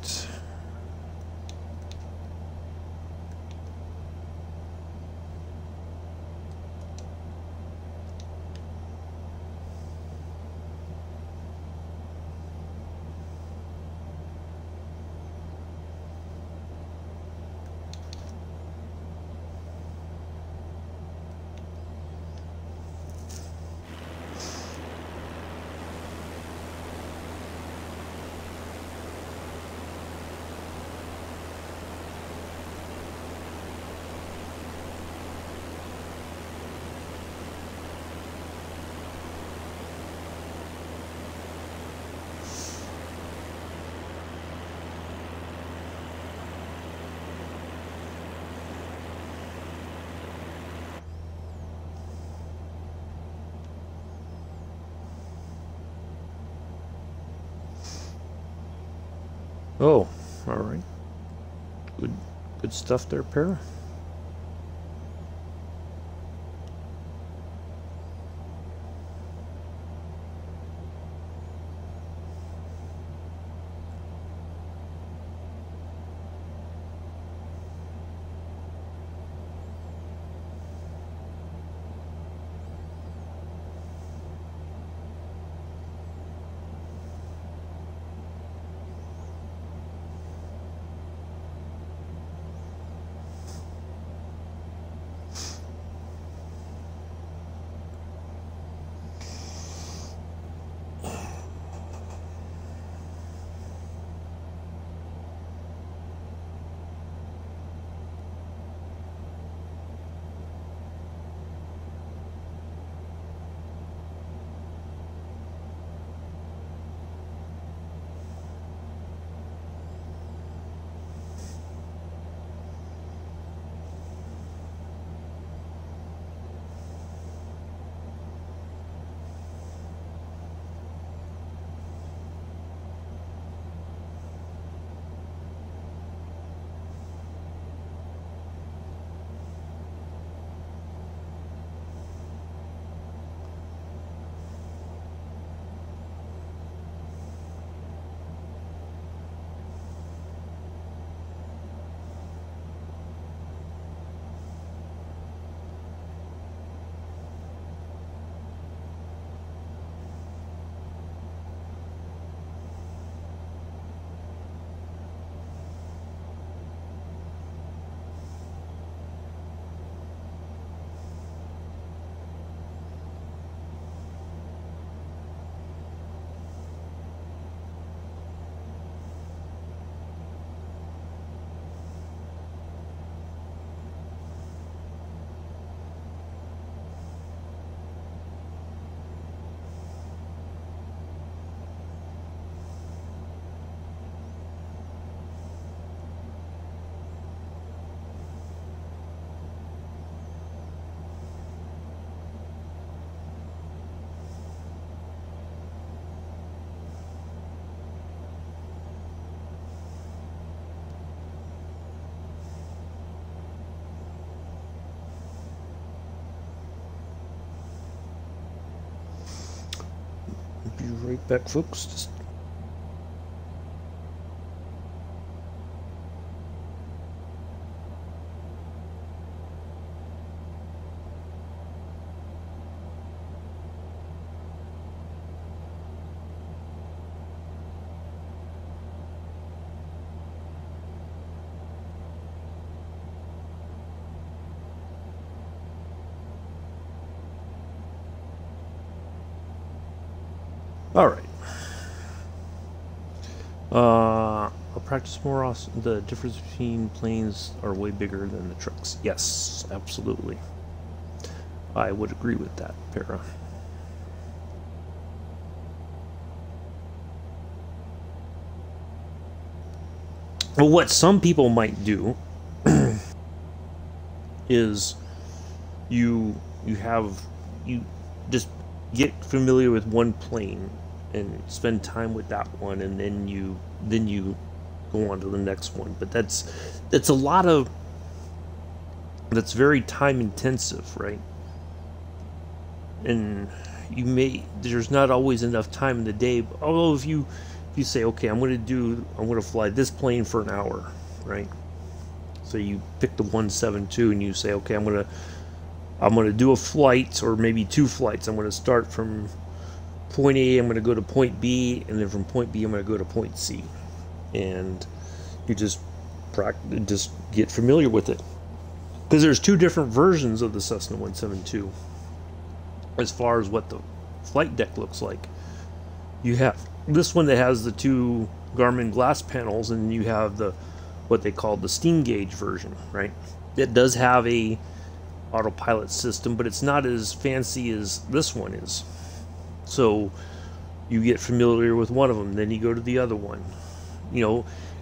Oh, all right. Good, good stuff there, Para. Be right back, folks. Just all right. I'll practice more. The difference between planes are way bigger than the trucks. Yes, absolutely. I would agree with that, Para. Well, what some people might do is you just get familiar with one plane and spend time with that one, and then you go on to the next one. But that's a lot of that's very time intensive, right? And there's not always enough time in the day. Although if you say, okay, I'm going to fly this plane for an hour, right? So you pick the 172 and you say, okay, I'm going to do a flight, or maybe two flights. I'm going to start from point A, I'm going to go to point B, and then from point B I'm going to go to point C. And you just get familiar with it. Because there's two different versions of the Cessna 172 as far as what the flight deck looks like. You have this one that has the two Garmin glass panels, and you have what they call the steam gauge version, right? It does have a autopilot system, but it's not as fancy as this one is. So you get familiar with one of them, then you go to the other one,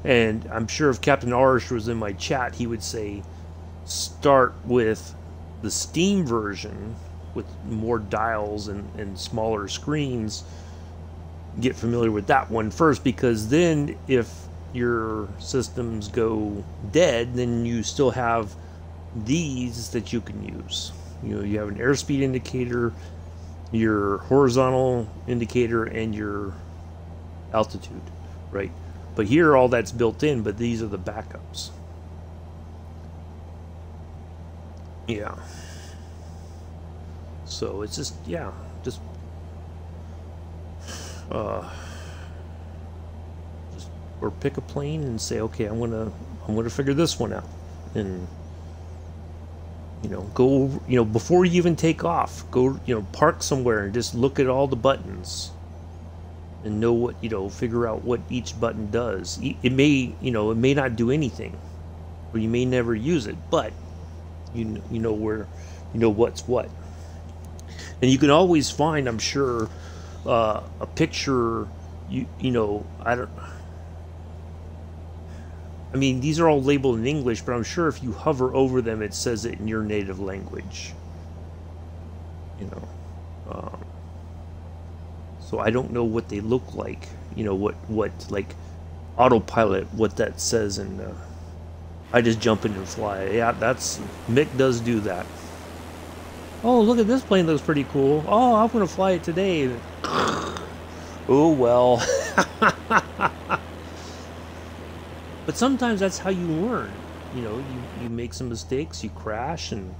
and I'm sure if Captain Arish was in my chat, he would say start with the steam version with more dials and smaller screens. Get familiar with that one first, because then if your systems go dead, then you still have these that you can use. You know, you have an airspeed indicator, your horizontal indicator, and your altitude, right? But here all that's built in, but these are the backups. Yeah. So it's just, yeah, just or pick a plane and say, okay, I'm gonna figure this one out, and you know, go, you know, before you even take off, go, you know, park somewhere and just look at all the buttons and know what, you know, figure out what each button does. It may, you know, it may not do anything, or you may never use it, but you know where, you know what's what, and you can always find, I'm sure, a picture. You know, I mean, these are all labeled in English, but I'm sure if you hover over them, it says it in your native language. You know, so I don't know what they look like. You know, what like autopilot, what that says, and I just jump in and fly. Yeah, that's Mick does do that. Oh, look at this plane, looks pretty cool. Oh, I'm gonna fly it today. Oh well. But sometimes that's how you learn. You know, you make some mistakes, you crash, and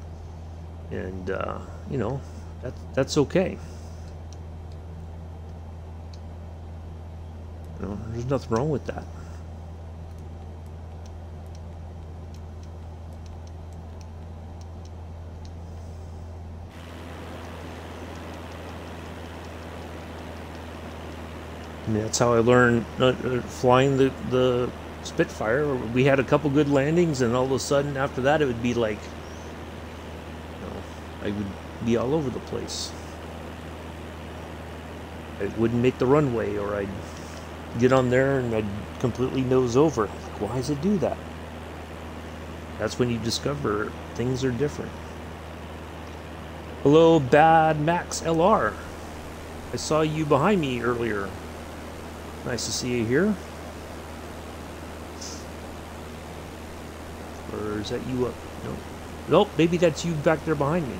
you know, that's okay. You know, there's nothing wrong with that. I mean, that's how I learned flying the Spitfire. We had a couple good landings, and all of a sudden after that it would be like, you know, I would be all over the place. I wouldn't make the runway, or I'd get on there and I'd completely nose over. Like, why does it do that? That's when you discover things are different. Hello, Bad Max LR. I saw you behind me earlier. Nice to see you here. Or is that you up? No. Nope, maybe that's you back there behind me.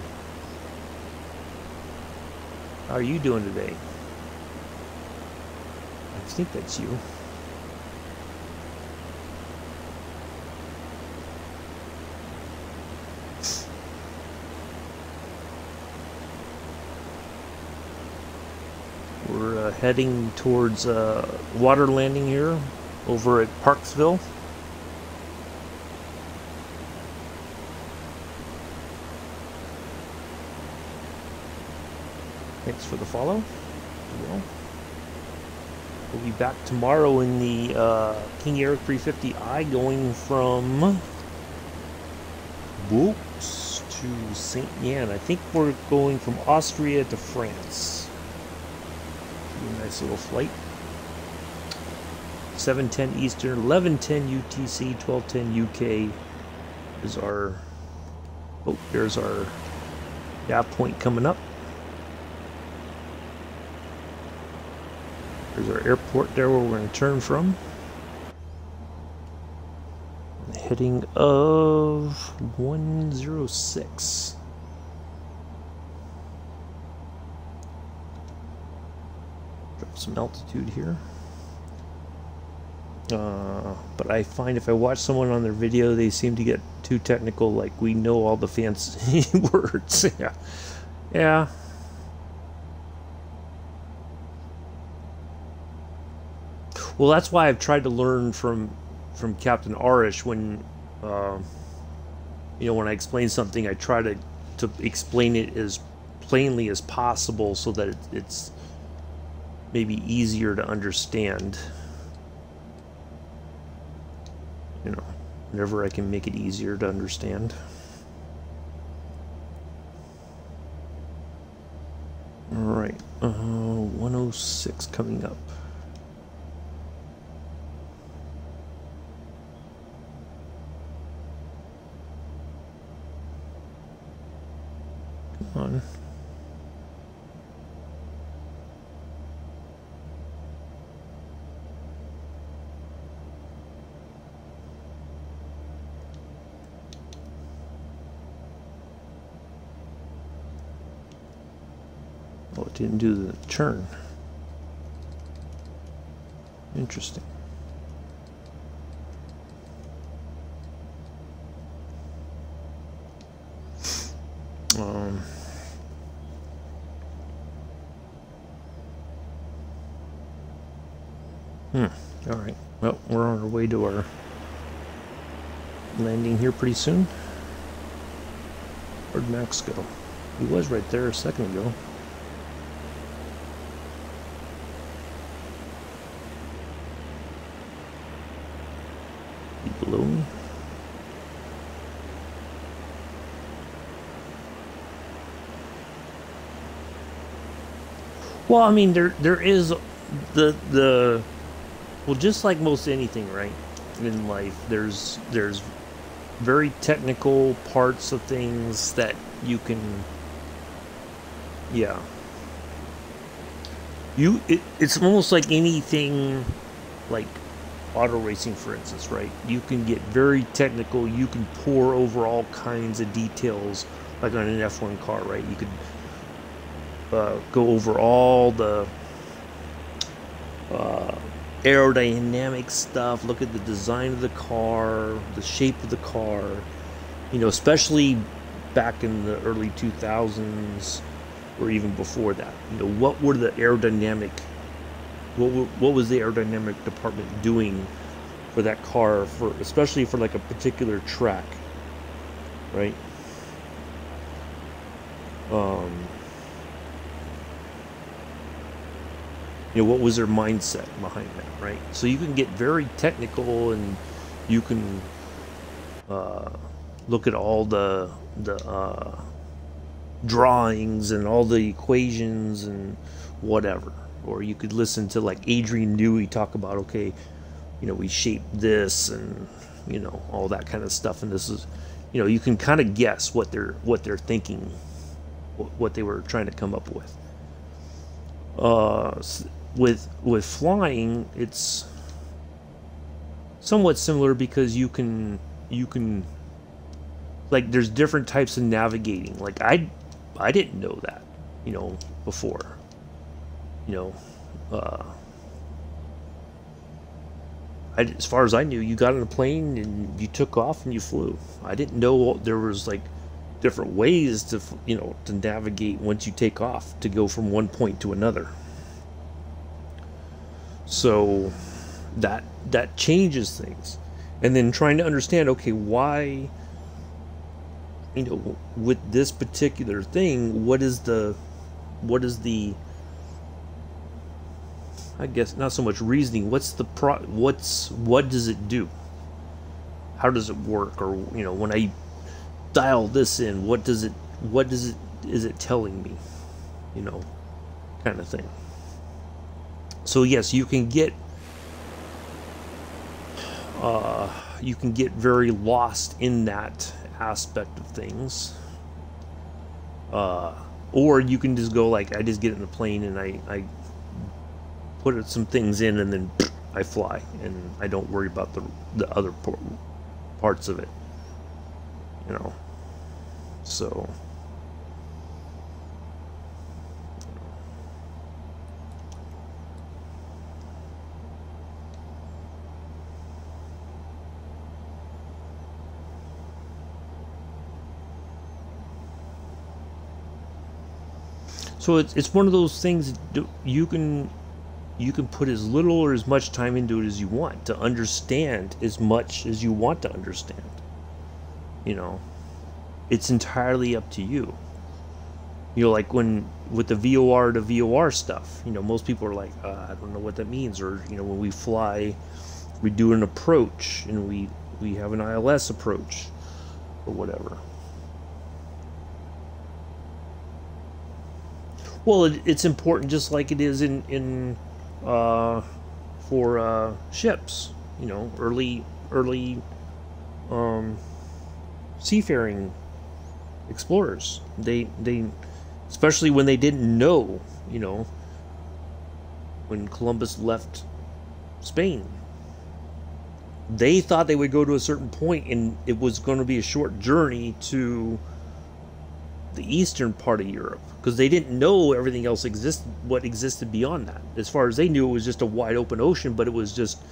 How are you doing today? I think that's you. We're heading towards water landing here over at Parksville. Thanks for the follow. Well, we'll be back tomorrow in the King Air 350i going from Whoops to St. Yan. I think we're going from Austria to France. A nice little flight. 7:10 Eastern, 11:10 UTC, 12:10 UK is our. Oh, there's our point coming up. There's our airport there where we're going to turn from. Heading of 106. Drop some altitude here. But I find if I watch someone on their video, they seem to get too technical, like we know all the fancy words. Yeah. Yeah. Well, that's why I've tried to learn from Captain Arish when, you know, when I explain something, I try to explain it as plainly as possible so that it's maybe easier to understand. You know, whenever I can make it easier to understand. All right, 106 coming up. Come on. Oh, it didn't do the turn. Interesting. All right. Well, we're on our way to our landing here pretty soon. Where'd Max go? He was right there a second ago. He below me? Well, I mean, there is the well, just like most anything, right? In life, there's very technical parts of things that you can, yeah. It's almost like anything, like auto racing, for instance, right? You can get very technical. You can pour over all kinds of details, like on an F1 car, right? You could go over all the aerodynamic stuff, look at the design of the car, the shape of the car, you know, especially back in the early 2000s or even before that. You know, what were the aerodynamic, what was the aerodynamic department doing for that car, for especially for like a particular track, right? You know, what was their mindset behind that, right? So you can get very technical, and you can look at all the drawings and all the equations and whatever. Or you could listen to like Adrian Newey talk about, okay, you know, we shaped this, and you know, all that kind of stuff. And this is, you know, you can kind of guess what they're thinking, what they were trying to come up with. With flying, it's somewhat similar, because you can like, there's different types of navigating. Like I didn't know that, you know, before, you know, as far as I knew, you got on a plane and you took off and you flew. I didn't know there was like different ways to, you know, to navigate once you take off, to go from one point to another. So that changes things. And then trying to understand, okay, why, you know, with this particular thing, what is the I guess not so much reasoning, what does it do? How does it work? Or, you know, when I dial this in, what is it telling me? You know, kind of thing. So yes, you can get very lost in that aspect of things, or you can just go like, I just get in the plane and I put some things in, and then I fly, and I don't worry about the other parts of it, you know. So it's one of those things that you can put as little or as much time into it as you want to understand, as much as you want to understand. You know, it's entirely up to you. You know, like with the VOR to VOR stuff, you know, most people are like, I don't know what that means. Or, you know, when we fly, we do an approach, and we have an ILS approach, or whatever. Well, it's important, just like it is for ships. You know, early seafaring explorers. They especially when they didn't know. You know, when Columbus left Spain, they thought they would go to a certain point, and it was going to be a short journey to the eastern part of Europe, because they didn't know everything else what existed beyond that. As far as they knew, it was just a wide open ocean, but it was just,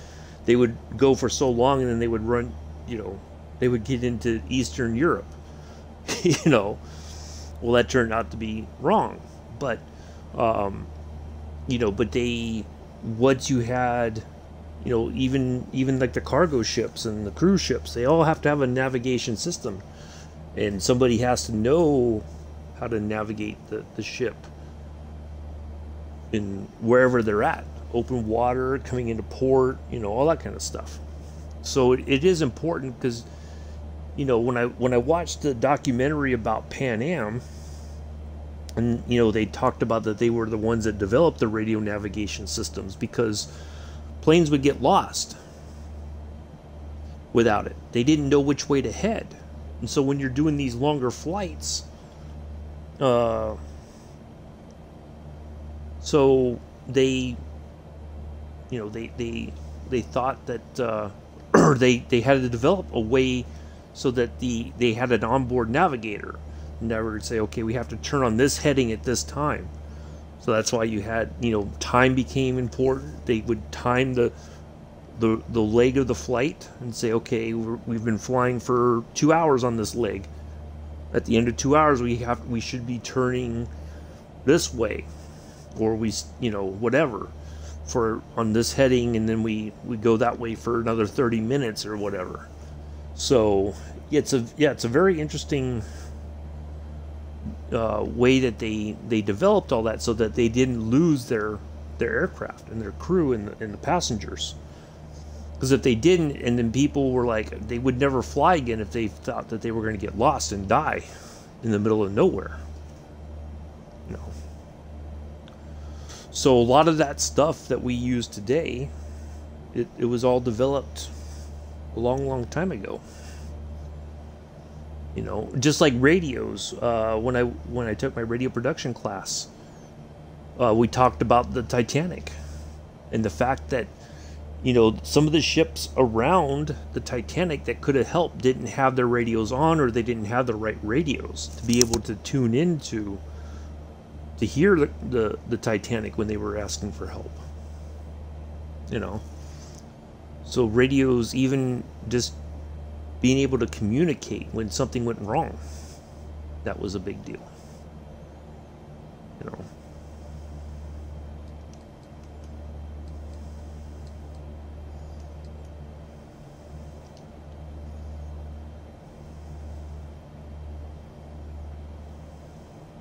they would go for so long and then they would run, they would get into Eastern Europe. Well, that turned out to be wrong, but but they, once you had, even like the cargo ships and the cruise ships, they all have to have a navigation system, and somebody has to know how to navigate the ship in wherever they're at, open water, coming into port, all that kind of stuff. So it is important, because when I watched the documentary about Pan Am, and they talked about that they were the ones that developed the radio navigation systems, because planes would get lost without it. They didn't know which way to head. And so when you're doing these longer flights, so they they thought that or they had to develop a way so that they had an onboard navigator, and they would say, okay, we have to turn on this heading at this time. So that's why you had, time became important. They would time the leg of the flight and say, okay, we've been flying for 2 hours on this leg. At the end of 2 hours, we should be turning this way, or whatever, for on this heading, and then we go that way for another 30 minutes or whatever. So it's a very interesting way that they developed all that, so that they didn't lose their aircraft and their crew and the passengers. Because if they didn't, and then people were like, they would never fly again if they thought that they were going to get lost and die in the middle of nowhere. So a lot of that stuff that we use today, it was all developed a long time ago. Just like radios. When I took my radio production class, we talked about the Titanic, and the fact that some of the ships around the Titanic that could have helped didn't have their radios on, or they didn't have the right radios to be able to tune into to hear the Titanic when they were asking for help. So radios, even just being able to communicate when something went wrong, that was a big deal.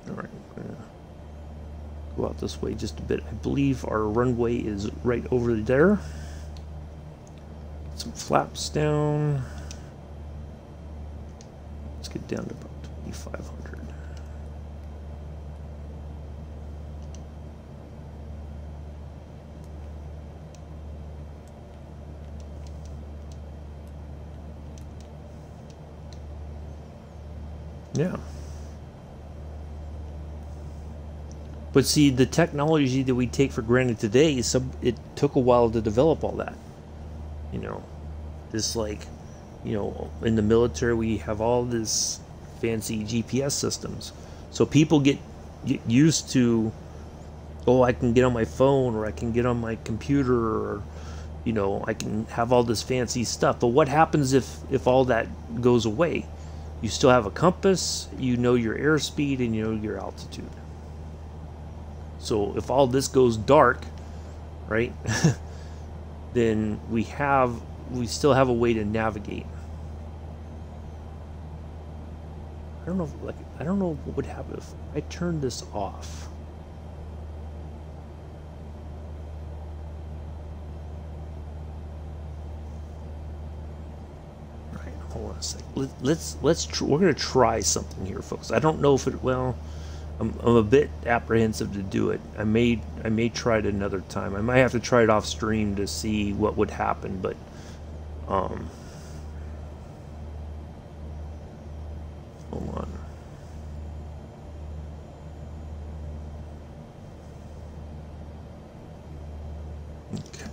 All right, I'm gonna go out this way just a bit. I believe our runway is right over there. Some flaps down. Let's get down to about 2,500. Yeah. But see, the technology that we take for granted today, it took a while to develop all that. Just like, in the military, we have all this fancy GPS systems. So people get used to, oh, I can get on my phone, or I can get on my computer, or, I can have all this fancy stuff. But what happens if all that goes away? You still have a compass, your airspeed, and your altitude. So if all this goes dark, right, then we still have a way to navigate. I don't know what would happen if I turned this off. All right, hold on a second. We're gonna try something here, folks. I don't know if it I'm a bit apprehensive to do it. I may try it another time. I might have to try it off stream to see what would happen, but hold on. Okay.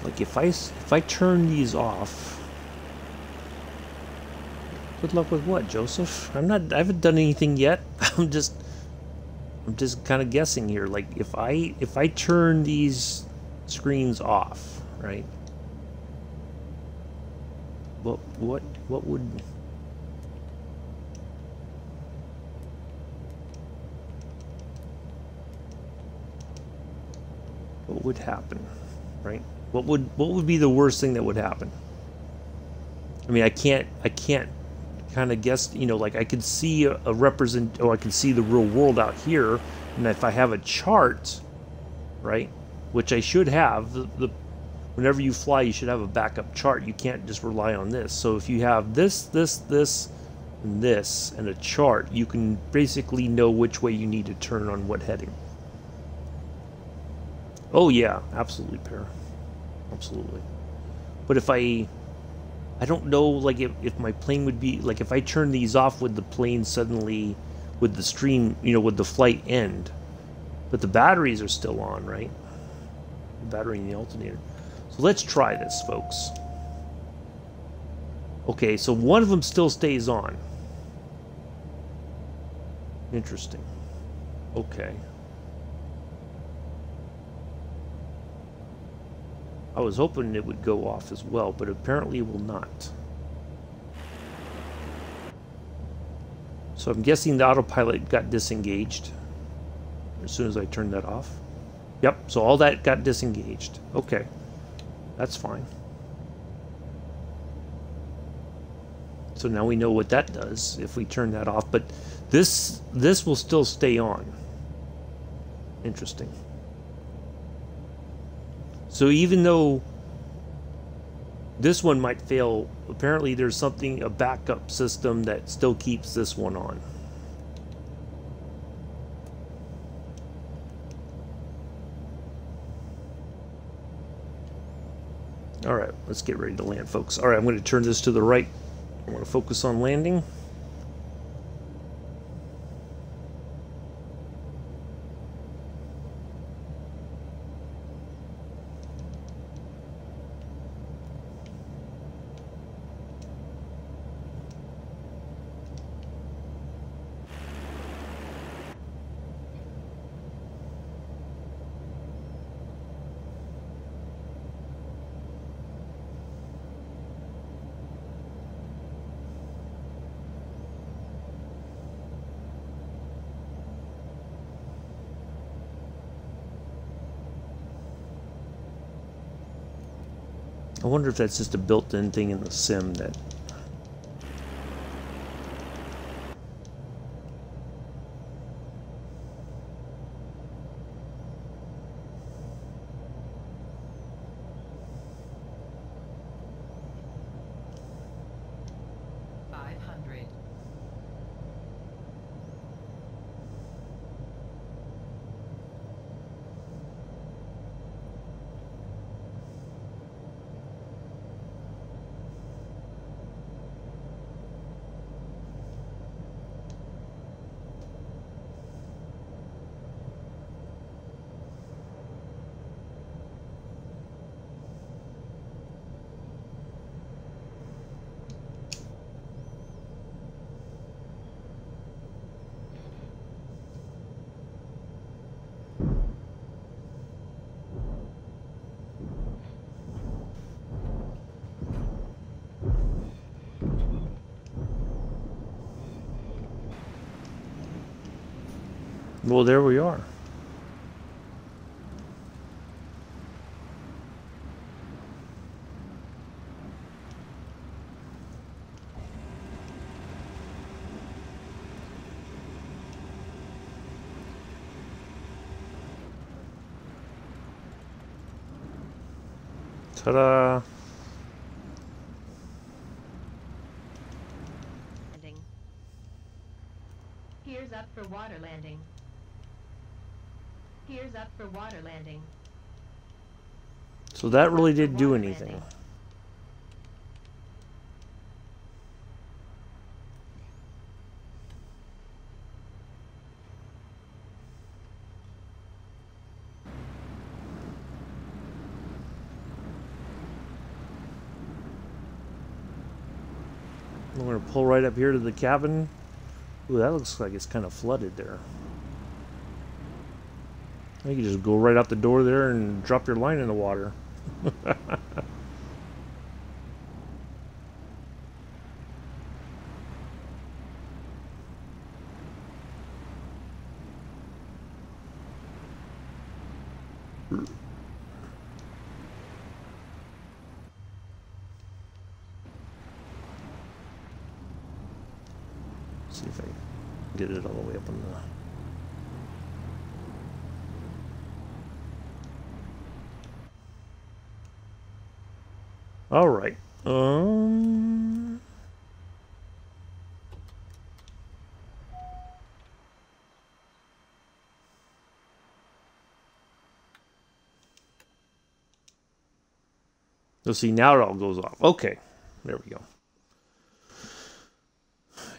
Like if I turn these off. Good luck with what, Joseph? I haven't done anything yet. I'm just kind of guessing here. Like if I turn these screens off, right? What would happen, right? What would be the worst thing that would happen? I mean, I can't kind of guess, you know, like I could see I can see the real world out here, and if I have a chart, right, which I should have, whenever you fly, you should have a backup chart. You can't just rely on this. So if you have this, and this, and a chart, you can basically know which way you need to turn on what heading. Oh yeah, absolutely, Pear. Absolutely. But if I don't know, like if my plane would be, like if I turn these off, would the plane suddenly, would the stream, you know, would the flight end? But the batteries are still on, right? The battery in the alternator. So let's try this, folks. Okay, so one of them still stays on. Interesting. Okay. I was hoping it would go off as well, but apparently it will not. So I'm guessing the autopilot got disengaged as soon as I turned that off. Yep, so all that got disengaged. Okay, that's fine. So now we know what that does if we turn that off, but this will still stay on. Interesting. So even though this one might fail, apparently there's something, a backup system that still keeps this one on. All right, let's get ready to land, folks. All right, I'm going to turn this to the right. I want to focus on landing. I wonder if that's just a built-in thing in the sim that... Well, there we are. Ta-da! Gears up for water landing. Gears up for water landing. So that really didn't do anything. We're going to pull right up here to the cabin. Ooh, that looks like it's kind of flooded there. You can just go right out the door there and drop your line in the water. See if I can get it all the way up on the... All right. You'll see now it all goes off. Okay. There we go.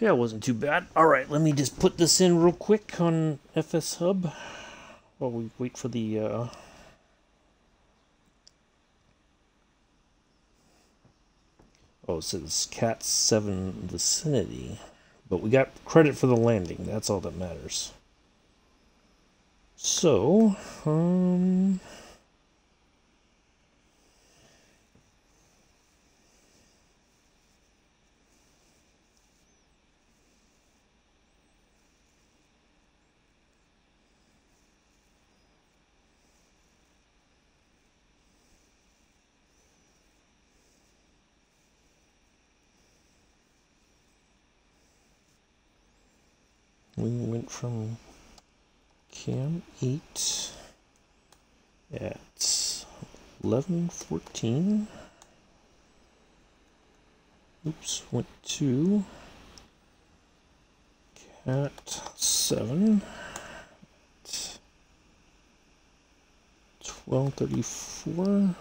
Yeah, it wasn't too bad. All right, let me just put this in real quick on FS Hub while we wait for the oh, it says Cat 7 vicinity, but we got credit for the landing. That's all that matters. So, we went from Cam 8 at 11:14. Oops, went to Cat 7 at 12:34.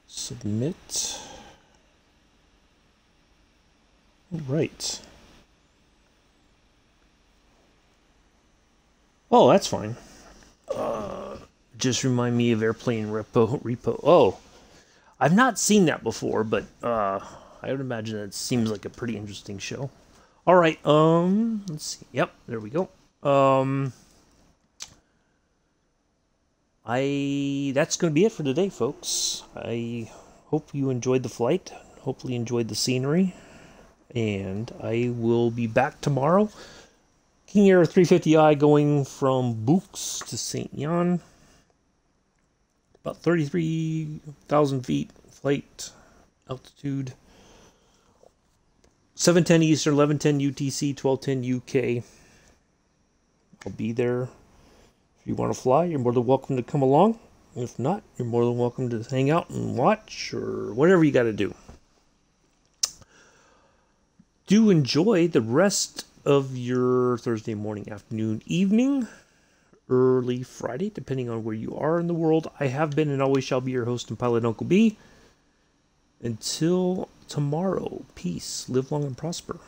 Submit. Right. Oh, that's fine. Just remind me of airplane repo. Oh, I've not seen that before, but I would imagine it seems like a pretty interesting show. All right. Let's see. Yep, there we go. That's going to be it for today, folks. I hope you enjoyed the flight. Hopefully enjoyed the scenery. And I will be back tomorrow. King Air 350i going from Books to St. Jan. About 33,000 feet flight altitude. 7:10 Eastern, 11:10 UTC, 12:10 UK. I'll be there. If you want to fly, you're more than welcome to come along. If not, you're more than welcome to hang out and watch or whatever you got to do. Do enjoy the rest of your Thursday morning, afternoon, evening, early Friday, depending on where you are in the world. I have been and always shall be your host and pilot, Uncle B. Until tomorrow, peace, live long and prosper.